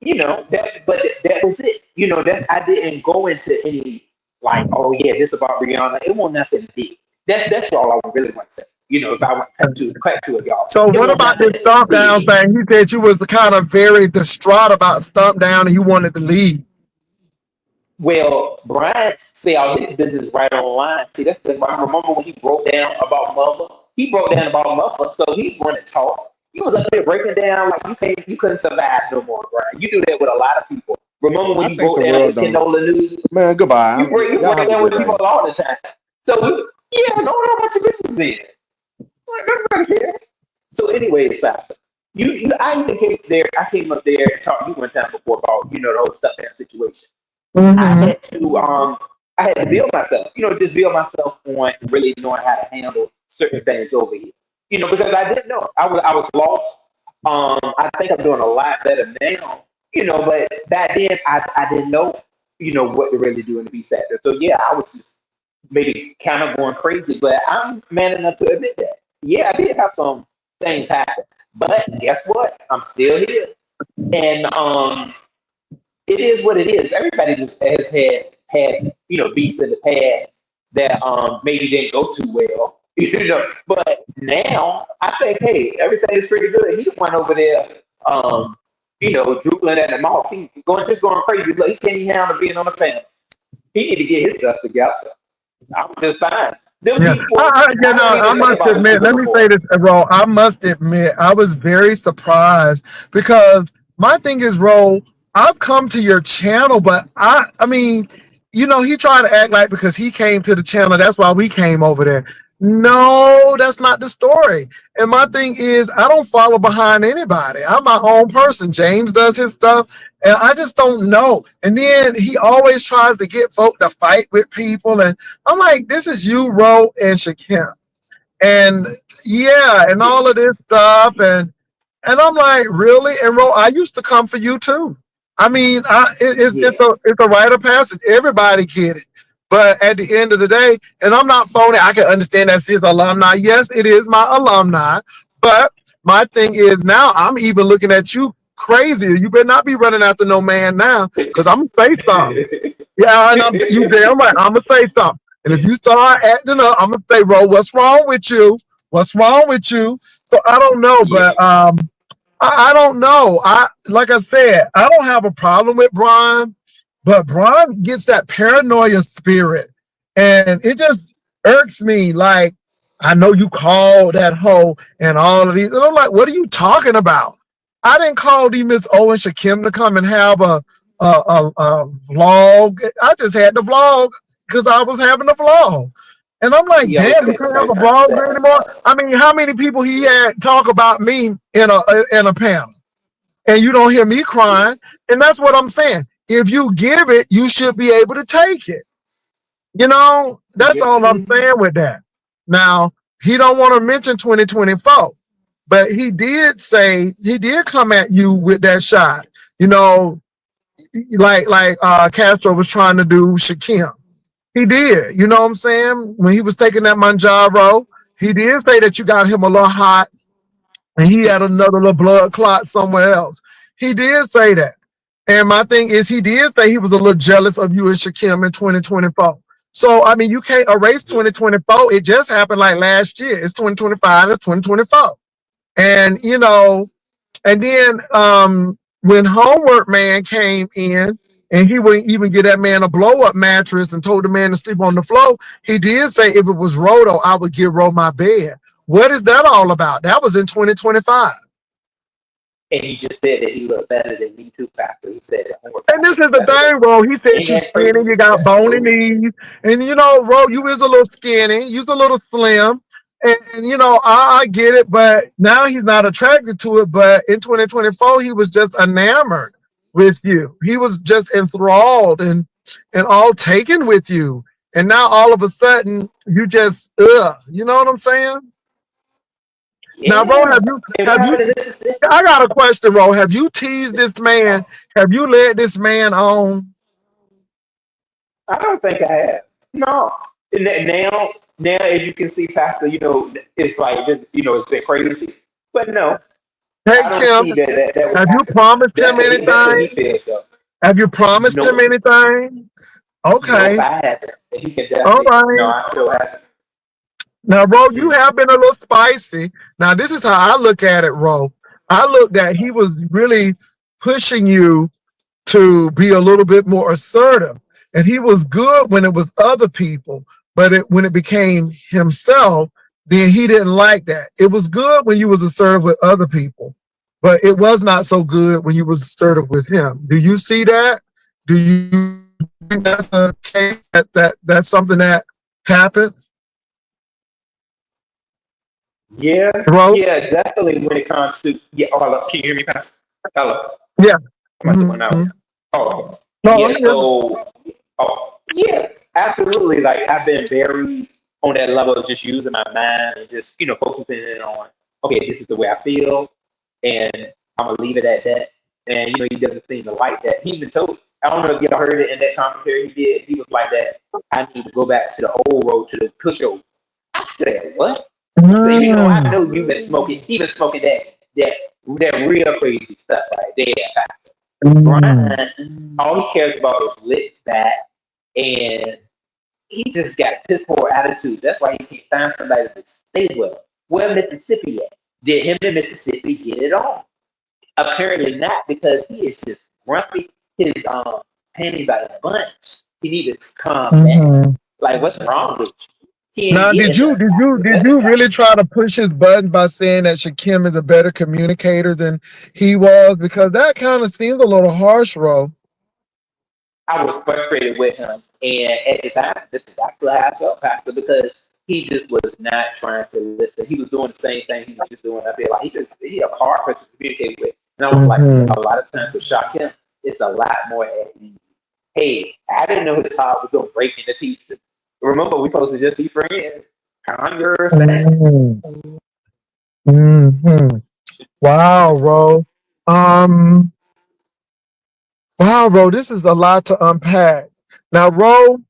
that was it. That's I didn't go into any like, oh yeah, this about Brianna. It won't nothing big. That's all I really want to say. If I want to cut to it, y'all, So it what won't about this nothing stomp down big. thing? He said you was kind of very distraught about stomp down and you wanted to leave. Well, Brian say all his business right online. See, that's the I remember when he broke down about mother. He broke down about mother, so he's going to talk. He was up there breaking down like you couldn't survive no more, Brian. You do that with a lot of people. Remember when I you think broke the down world with don't. Canola News? Man, goodbye. You Y'all break have a down good with people day. all the time. So yeah, don't know what your business is. Nobody care. So anyways, Pastor, I even came there. I came up there and talked to you one time before about the whole stuff down situation. I Mm-hmm. had to I had to build myself, just build myself on really knowing how to handle certain things over here. Because I didn't know. I was lost. I think I'm doing a lot better now. But back then I didn't know, what to really do in the beast sector. So yeah, I was just maybe kind of going crazy, but I'm man enough to admit that. Yeah, I did have some things happen. But guess what? I'm still here. And it is what it is. Everybody has beats in the past that maybe didn't go too well. But now I think, hey, everything is pretty good. He went over there, drooping at the mouth. He going crazy. Look, he can't even handle being on the panel. He need to get his stuff together. I'm just fine. Them Yeah, people, I don't I even think must about those admit. people Let me no more. say this, Ro. I must admit, I was very surprised because my thing is, Ro. I've come to your channel, but I mean, he tried to act like because he came to the channel, that's why we came over there. No, that's not the story. And my thing is, I don't follow behind anybody. I'm my own person. James does his stuff, and I just don't know. And then he always tries to get folk to fight with people, and I'm like, this is you, Ro, and Shakim. And yeah, and Yeah, all of this stuff. And I'm like, really? And Ro, I used to come for you too. I mean, yeah, it's a rite of passage. Everybody get it. But at the end of the day, and I'm not phony, I can understand that's his alumni. Yes, it is my alumni. But my thing is now I'm even looking at you crazy. You better not be running after no man now, because I'm gonna say something. Yeah, and you damn right. I'm gonna say something. And if you start acting up, I'm gonna say, bro, what's wrong with you? What's wrong with you? So I don't know, yeah, but I don't know. I like I said, I don't have a problem with Brian, but Brian gets that paranoia spirit, and it just irks me. Like, I know you called that hoe and all of these, and I'm like, what are you talking about? I didn't call the Miss Owen Shakim to come and have a vlog. I just had the vlog because I was having a vlog. And I'm like, yeah. I was damn, you saying can't have somebody a trying to vlog set us anymore. up. I mean, how many people he had talk about me in a panel, and you don't hear me Yeah, crying? And that's what I'm saying. If you give it, you should be able to take it. That's yeah. all I'm saying with that. Now, he don't want to mention 2024, but he did come at you with that shot. You know, like Castro was trying to do Shakim. He did. You know what I'm saying? When he was taking that Manjaro, he did say that you got him a little hot and he had another little blood clot somewhere else. He did say that. And my thing is, he did say he was a little jealous of you and Shakim in 2024. So, I mean, you can't erase 2024. It just happened like last year. It's 2025, it's 2024. And, and then when Homework Man came in and he wouldn't even get that man a blow up mattress and told the man to sleep on the floor, he did say if it was Roto, I would give Ro my bed. What is that all about? That was in 2025. And he just said that he looked better than me too, Pastor. He said that homework And this Pastor is looked the better than thing, bro. He said ain't you that skinny, crazy? you got That's bony true. knees. And you know, bro, you is a little skinny, you's a little slim. And you know, I get it, but now he's not attracted to it. But in 2024, he was just enamored with you. He was just enthralled and all taken with you. And now all of a sudden, you just you know what I'm saying? Now, bro, Yeah. And what have you happened to Mississippi? I got a question, bro. Have you teased this man? Have you led this man on? I don't think I have. No. And now, as you can see, Pastor, it's like it's been crazy. But no, Hey, I don't Kim, see that would have you happen. promised him That's what he anything? feels though. Have you promised him Nope. anything? Nope, Okay. I haven't. And he can All definitely no, right. I still haven't. Now, Ro, you Mm. have been a little spicy. Now, this is how I look at it, Ro. I looked at he was really pushing you to be a little bit more assertive. And he was good when it was other people, but when it became himself, then he didn't like that. It was good when you was assertive with other people, but it was not so good when you was assertive with him. Do you see that? Do you think that's a case that's something that happened, Yeah, bro? yeah, definitely when it comes to hello, can you hear me, Pastor? Hello. Yeah. I must have went out. Mm-hmm. Oh, okay. No, Yeah, I'm here. so yeah, absolutely. Like I've been very on that level of just using my mind and just, focusing in on, okay, this is the way I feel and I'm gonna leave it at that. And he doesn't seem to like that. He even told I don't know if y'all heard it in that commentary he did. He was like that, I need to go back to the old road to the pushover. I said, what? I said, I Mm. know you've been smoking that real crazy stuff right there. Mm. Brian, all he cares about is licks back, and he just got piss poor attitude. That's why he can't find somebody to stay with. Where Mississippi at? Did him and Mississippi get it on? Apparently not, because he is just grumpy. His panties out of a bunch. He needs to calm down. Mhm. Like, what's wrong with you? He ain't Now, did getting you nothing did out you of it. did That's you the really try to push his button by saying that Shakim is a better communicator than he was? Because that kind of seems a little harsh, Ro. I was frustrated with him, and at the time, this is exactly how I felt, Pastor, because he just was not trying to listen. He was doing the same thing he was just doing. I feel like he a hard person to communicate with, and I was like, Mm-hmm. a lot of times with Shaquem, it's a lot more at ease. Hey, I didn't know his heart was gonna break into pieces. Remember, we supposed to just be friends. Calm yourself. Mm-hmm. Mm-hmm. Wow, Ro. Um, wow, Ro, this is a lot to unpack. Now, Ro,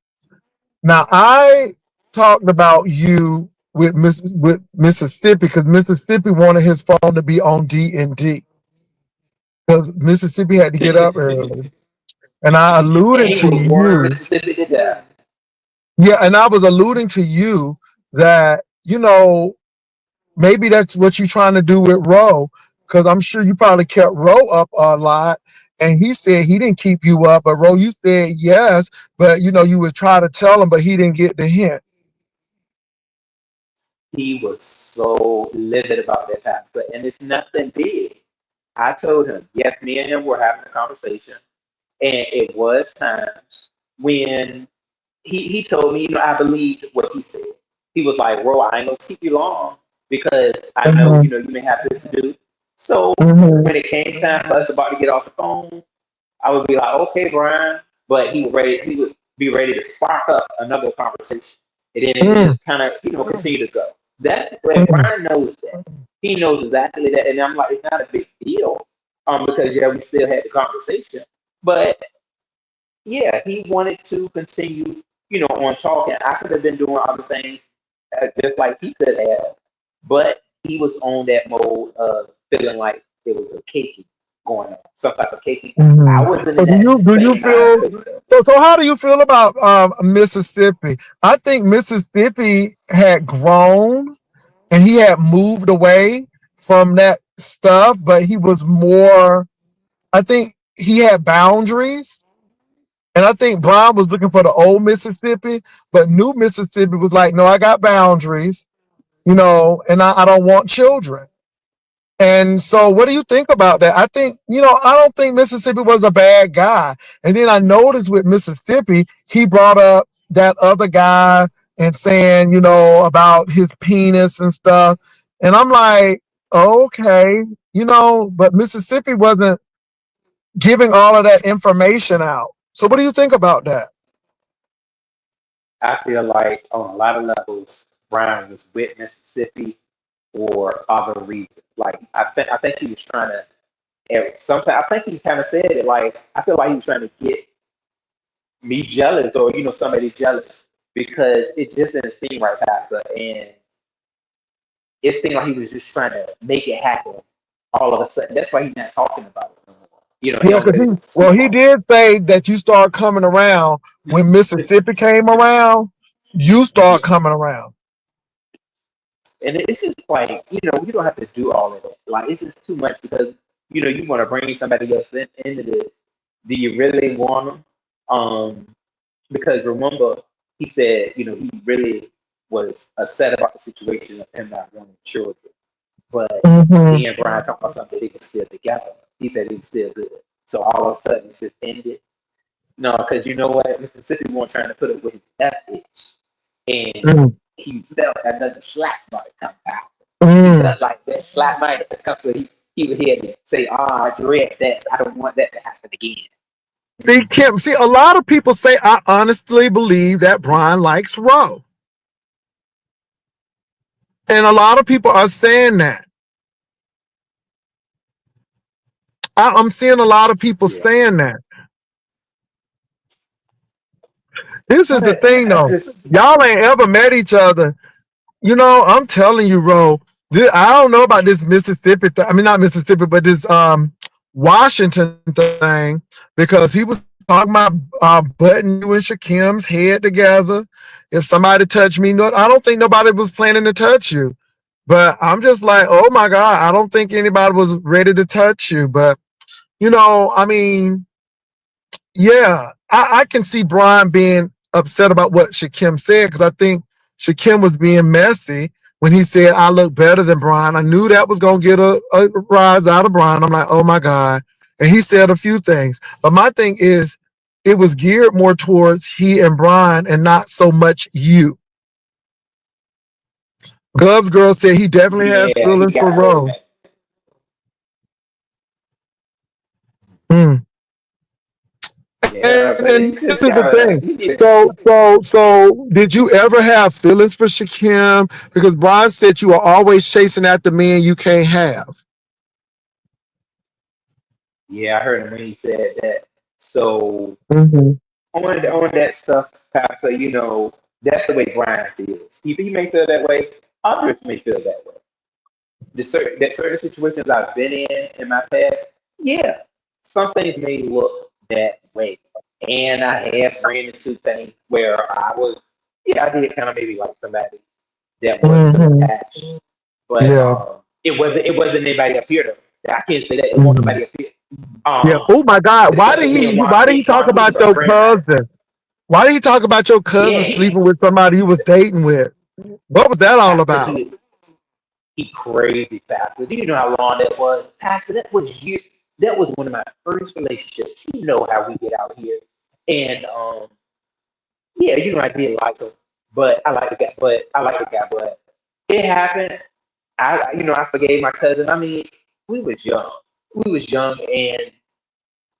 now I talked about you with Mississippi because Mississippi wanted his phone to be on D&D because Mississippi had to get up early. And I And alluded he to was worried you. Mississippi to death. Yeah, and I was alluding to you that, maybe that's what you're trying to do with Ro, because I'm sure you probably kept Ro up a lot. And he said he didn't keep you up, but Ro, you said yes, but you would try to tell him, but he didn't get the hint. He was so livid about that pastor, and it's nothing big. I told him, yes, me and him were having a conversation, and it was times when he told me, I believed what he said. He was like, bro, I ain't gonna keep you long because I know, Mm-hmm. you may have this to do. So Mm-hmm. when it came time for us about to get off the phone, I would be like, okay, Brian, but he would be ready to spark up another conversation. And then it would just kind of, continue to go. That's when Mm-hmm. Brian knows that. He knows exactly that. And I'm like, it's not a big deal. Because yeah, we still had the conversation. But yeah, he wanted to continue, on talking. I could have been doing other things just like he could have, but he was on that mode of feeling like it was a caking going on, some type of caking. I Mm-hmm. wasn't So in that do you same feel mindset. So so how do you feel about Mississippi? I think Mississippi had grown and he had moved away from that stuff, but he was more, I think he had boundaries. And I think Brian was looking for the old Mississippi, but new Mississippi was like, no, I got boundaries. and I don't want children. And so, what do you think about that? I think, I don't think Mississippi was a bad guy. And then I noticed with Mississippi, he brought up that other guy and saying, about his penis and stuff. And I'm like, okay, but Mississippi wasn't giving all of that information out. So, what do you think about that? I feel like on a lot of levels, Brian was with Mississippi for other reasons. Like I think he was trying to. Sometimes I think he kind of said it. Like I feel like he was trying to get me jealous, or somebody jealous, because it just didn't seem right, Pastor, and it seemed like he was just trying to make it happen all of a sudden. That's why he's not talking about it no more. He Yeah, don't because really want to sleep he on did say that you start coming around when Mississippi came around. You start it. coming around. And it's just like, you don't have to do all of that. Like, it's just too much, because, you want to bring somebody else into this. Do you really want them? Because remember, he said, he really was upset about the situation of him not wanting children. But Mm-hmm. he and Brian talked about something, they were still together. He said he was still good. So all of a sudden, it's just ended. No, because you know what? Mississippi wasn't trying to put it with his ethics. And Mm-hmm. he himself had another slap might come out. He Mm-hmm. felt like that slap might come, so he had to say, I dread that. I don't want that to happen again. See, Kim, a lot of people say, I honestly believe that Brian likes Roe. And a lot of people are saying that. I'm seeing a lot of people Yeah. saying that. This is the thing, I though. just, Y'all ain't ever met each other. I'm telling you, Ro. I don't know about this Mississippi thing. I mean, not Mississippi, but this Washington thing, because he was talking about butting you and Shakim's head together. If somebody touched me, no, I don't think nobody was planning to touch you. But I'm just like, oh my God, I don't think anybody was ready to touch you. But I mean, yeah, I can see Brian being upset about what Shakim said, because I think Shakim was being messy when he said, I look better than Brian. I knew that was going to get a rise out of Brian. I'm like, oh my God. And he said a few things. But my thing is, it was geared more towards he and Brian and not so much you. Gub's girl said he definitely has yeah, he feelings for got real Rose. mad. Mm. Yeah, but he And this just is the got thing. he did. So, did you ever have feelings for Shakim? Because Brian said you are always chasing after men you can't have. Yeah, I heard him when he said that. So Mm-hmm. on that stuff, Pastor, that's the way Brian feels. He may feel that way. Others may feel that way. Certain situations I've been in my past, yeah, some things may look that way, and I have ran into things where I did kind of maybe like somebody that was so Mm-hmm. attached, but Yeah. it wasn't anybody up here though. I can't say that it wasn't Mm-hmm. nobody up here. Yeah. Oh my God. Why did Especially me and he? Juan, Why did me he and talk Juan about Cooper, your friend of mine. cousin? Why did he talk about your cousin Yeah, sleeping with somebody he was dating with? What was that all Pastor, about? he crazy, Pastor. Do you know how long that was? Pastor, that was one of my first relationships. You know how we get out here. And yeah, I did like him. But I like the guy, but it happened. I forgave my cousin. I mean, we was young. We was young, and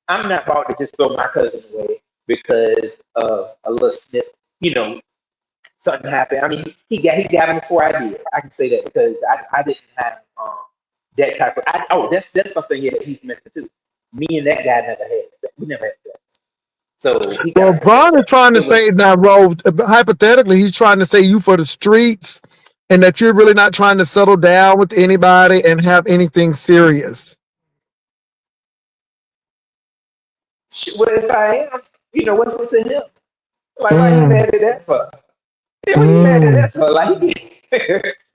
I'm not about to just throw my cousin away because of a little snip. Something happened. I mean, he got him before I did. I can say that because I didn't have that type of. That's something that he's missing too. Me and that guy never had sex. We never had sex. So he got Well, him before Brian is that. trying to It was say now, Ro, hypothetically, he's trying to say you for the streets, and that you're really not trying to settle down with anybody and have anything serious. Well, if I am, what's it to him? Like, why he Mm, mad at that for? Yeah, what he mad at mm, that for? Like,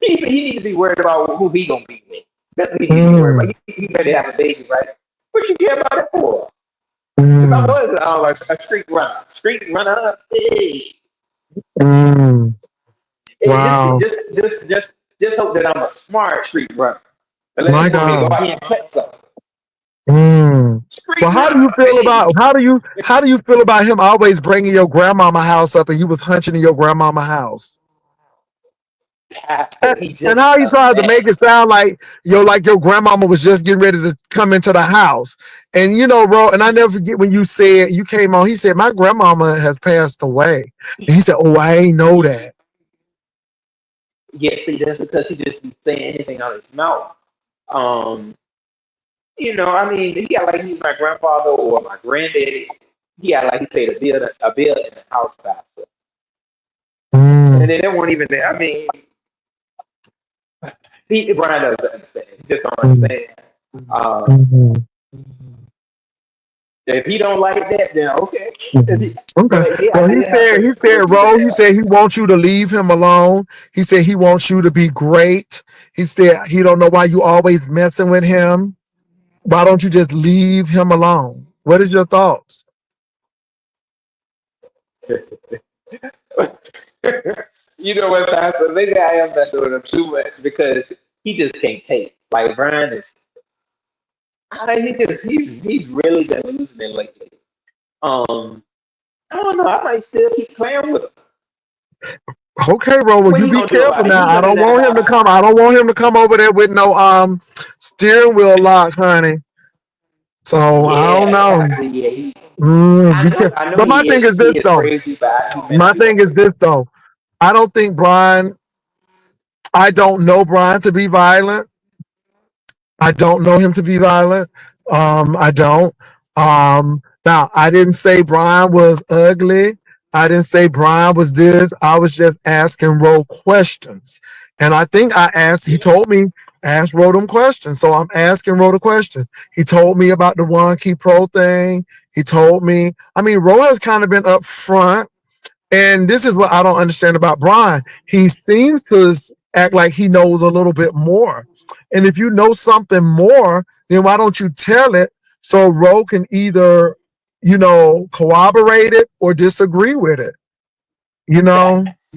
he need to be worried about who he gonna be with. That's what he need to be worried mm, about. He better have a baby, right? What you care about it for? If I mm, was a street runner, hey, mm. it's Wow. just Just hope that I'm a smart street runner. Unless My you want me to go God. out here and cut something. Mm. Well, Street runner, how do you feel about him always bringing your grandmama house up and you was hunching in your grandmama house? Pastor, he And just how he a tried to make mess. it sound like your grandmama was just getting ready to come into the house. And bro, and I never forget when you said you came on, he said, my grandmama has passed away. And he said, oh, I ain't know that. Yeah, see, that's because he just be saying anything out of his mouth. Um, I mean, he got like he's my grandfather or my granddaddy. He got like he paid a bill in the house, pastor. And Mm, then they weren't even there. I mean, Brian doesn't understand. He just don't mm, understand. Um, mm, if he don't like that, then okay. mm. Okay. But yeah, Well, I he did have said, certain he people said, do Ro, he that. said he wants you to leave him alone. He said he wants you to be great. He said he don't know why you always messing with him. Why don't you just leave him alone? What is your thoughts? You know what, Pastor? Maybe I am messing with him too much because he just can't take. Like Brian is, he's really been losing it lately. Um, I don't know. I might still keep playing with him. Okay, bro. Well, What you he be gonna do careful about it? now. He I live in don't that want him to house. come. I don't want him to come over there with no steering wheel lock, honey. So I don't Yeah, know. Pastor. Yeah, Be careful. I know But my he thing is. is this He is though. crazy, but he My mentally thing is okay. this though. I don't think Brian. I don't know Brian to be violent. I don't know him to be violent. I don't. Now I didn't say Brian was ugly. I didn't say Brian was this. I was just asking Ro questions. And I think he Yeah, told me, ask Ro them questions. So I'm asking Ro the question. He told me about the One Key Pro thing. He told me, I mean, Ro has kind of been upfront, and this is what I don't understand about Brian. He seems to act like he knows a little bit more. And if you know something more, then why don't you tell it so Ro can either, corroborate it or disagree with it? You know? facts.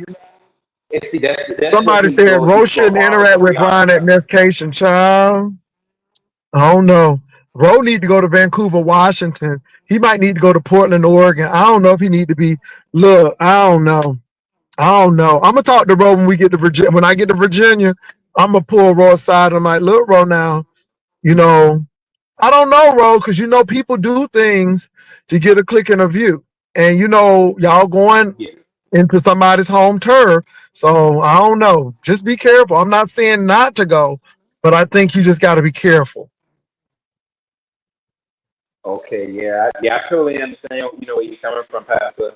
And see, that's where Somebody he said goes. He Ro can go shouldn't hard interact with with Brianna Brian at though. Nescation, child. I don't know. Ro need to go to Vancouver, Washington. He might need to go to Portland, Oregon. I don't know if he need to be. Look, I don't know. I don't know. I'm gonna talk to Ro when we get to Virginia. When I get to Virginia, I'm gonna pull Ro aside. I'm like, look, Ro, now, you know, I don't know, Ro, because people do things to get a click and a view, and y'all going Yeah. into somebody's home turf. So I don't know. Just be careful. I'm not saying not to go, but I think you just got to be careful. Okay. Yeah. Yeah. I totally understand. Where you're coming from, Pastor.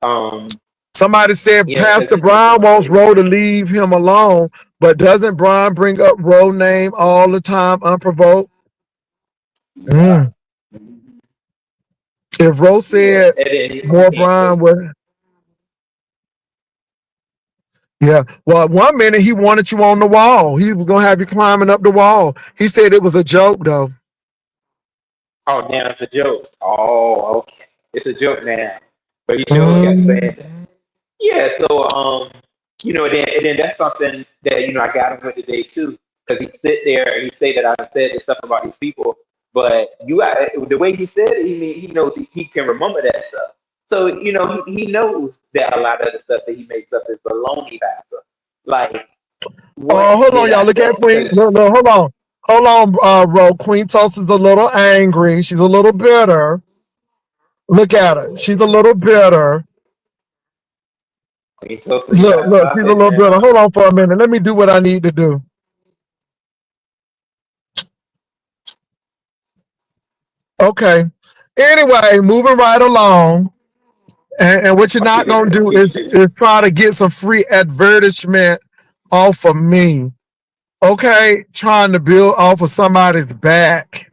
Um. Somebody said Yeah, because Pastor he's been Brian doing wants crazy Ro to things. leave him alone, but doesn't Brian bring up Ro name all the time unprovoked? Yeah. Mm. Mhm. If Ro Yeah. said And then he more, can't Brian take. would. Yeah. Well, one minute he wanted you on the wall. He was gonna have you climbing up the wall. He said it was a joke though. Oh, now it's a joke. Oh, okay. It's a joke now. But he sure kept Mm. saying this. Yeah, so and then that's something that I got him with today too, because he sit there and he say that I said this stuff about these people, but the way he said it, he knows he can remember that stuff. So he knows that a lot of the stuff that he makes up is baloney, pastor. Like, Oh, what hold did on, y'all. I Look at say? Queen. Because No, no, hold on. Hold on, Ro. Queen Toast is a little angry. She's a little bitter. Look at her. She's a little bitter. he told us you Look, gotta look, stop she's a it little bitter. now. Hold on for a minute. Let me do what I need to do. Okay. Anyway, moving right along. And what you're not gonna do is try to get some free advertisement off of me. Okay, trying to build off of somebody's back.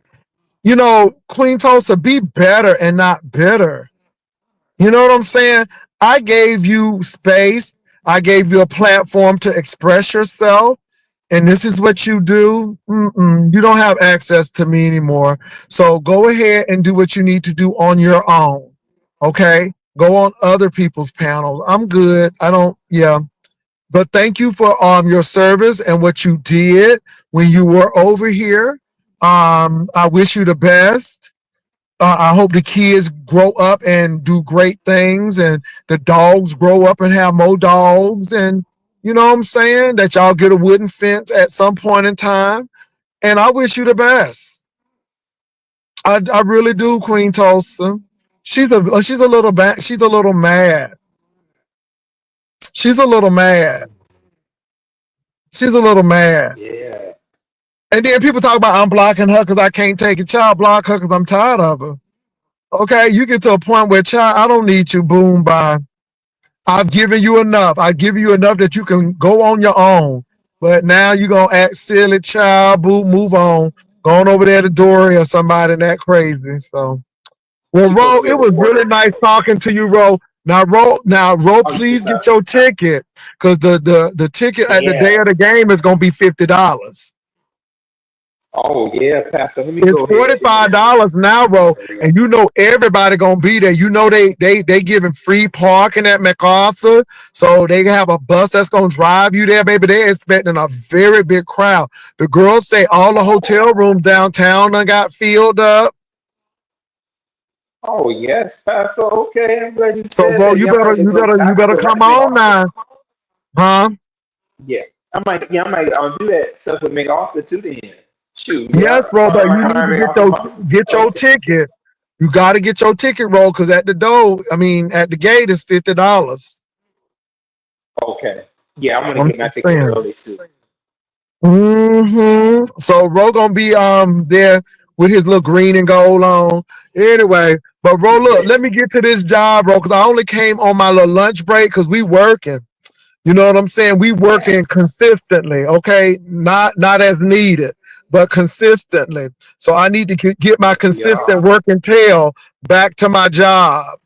Queen Tulsa, be better and not bitter. You know what I'm saying? I gave you space. I gave you a platform to express yourself. And this is what you do. You don't have access to me anymore. So go ahead and do what you need to do on your own. Okay? Go on other people's panels. I'm good. I don't, yeah. But thank you for your service and what you did when you were over here. I wish you the best. I hope the kids grow up and do great things, and the dogs grow up and have more dogs, and you know what I'm saying, that y'all get a wooden fence at some point in time. And I wish you the best. I really do, Queen Tulsa. She's a little she's a little mad. She's a little mad. She's a little mad. Yeah. And then people talk about I'm blocking her because I can't take it. Child, block her because I'm tired of her. Okay, you get to a point where, child, I don't need you. Boom, bye. I've given you enough. I give you enough that you can go on your own. But now you're gonna act silly, child. Boo, move on. Going over there to Dory or somebody that crazy. So, well, She's supposed Ro, to be a it was really reporter. nice talking to you, Ro. Ro, Oh, you please too, get Pastor. your ticket because the ticket at the day Yeah. of the game is gonna be $50. Oh yeah, Pastor. Let me It's go ahead and get $45 now, bro, this real. and you know everybody gonna be there. You know they giving free parking at MacArthur, so they have a bus that's gonna drive you there, baby. They're expecting a very big crowd. The girls say all the hotel rooms downtown done got filled up. Oh yes, Pastor. Okay, I'm glad you So, said bro, that. you Yeah, I better might just you go. better I you can better go right come to make on offer. now, huh? Yeah, I might. Yeah, I might. I'll do that stuff with make offer too. Then shoot. Yes, Yeah, bro, I but might you come need out to and make offer tomorrow. get your Okay. ticket. You got to get your ticket, bro, because at the door, I mean, at the gate is $50. Okay. Yeah, I'm gonna I'm get my just ticket saying. early too. So Ro gonna be there with his little green and gold on. Anyway, but Ro, look, Yeah. let me get to this job, bro, because I only came on my little lunch break because we working. You know what I'm saying? We Yeah. working consistently, okay? Not as needed, but consistently. So I need to get my Yes, we consistent are. working tail back to my job.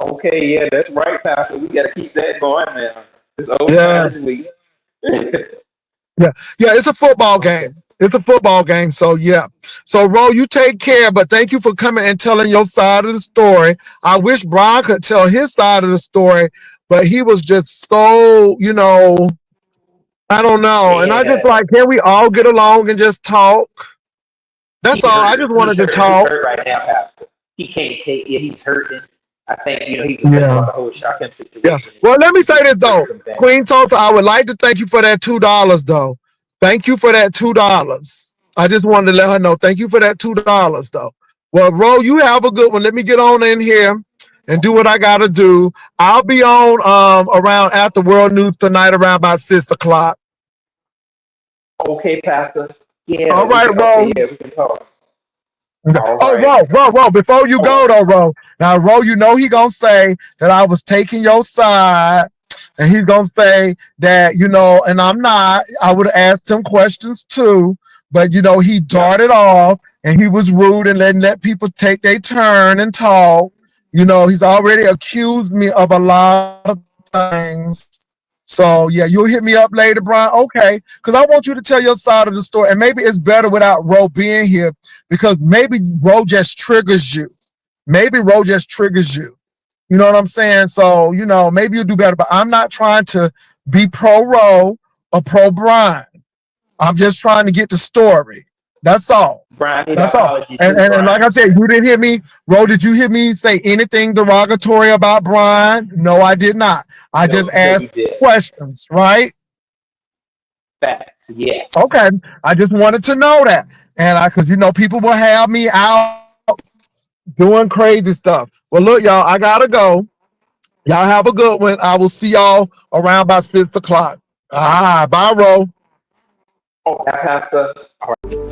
Okay. Yeah, that's right, Pastor. We gotta keep that going now. It's overtime this Yes. week. Yeah, yeah, it's a football Okay. game. It's a football game. So yeah. So Ro, you take care, but thank you for coming and telling your side of the story. I wish Brian could tell his side of the story, but he was just so, I don't know. And I just Yeah. like, can we all get along and just talk? That's He's all. I hurt. just wanted to He's talk. hurt right now, Pastor. He can't take it. He's hurting. I think he was thinking Yeah. about the whole shotgun Yeah. situation. Well, let me say He's this hurting though. some things. Queen Tulsa, I would like to thank you for that $2 though. Thank you for that $2. I just wanted to let her know. Thank you for that $2 though. Well, Ro, you have a good one. Let me get on in here and do what I gotta do. I'll be on around after World News tonight around about 6 o'clock. Okay, Pastor. Yeah, All we right, can. Okay, Ro. yeah, we can talk. All Oh, right. Ro, before you go Oh, though, Ro. Now, Ro, you know he gonna say that I was taking your side, and he's gonna say that, and I'm not. I would have asked him questions too, but he yep. darted off and he was rude and letting let people take their turn and talk. He's already accused me of a lot of things. So yeah, you'll hit me up later, Brian. Okay, because I want you to tell your side of the story, and maybe it's better without Ro being here because maybe Ro just triggers you. Maybe Ro just triggers you. You know what I'm saying? So, maybe you'll do better. But I'm not trying to be pro Ro or pro Brian. I'm just trying to get the story. That's all. Brian, I need an That's all. apology And, too, and, and like Brian. I said, you didn't hear me. Ro, did you hear me say anything derogatory about Brian? No, I did not. I No, just no, asked you did. questions, right? Facts. Yes. Okay. I just wanted to know that. And because people will have me out doing crazy stuff. Well, look, y'all, I gotta go. Y'all have a good one. I will see y'all around about 6 o'clock. Bye, Ro. Oh, Pastor. All right.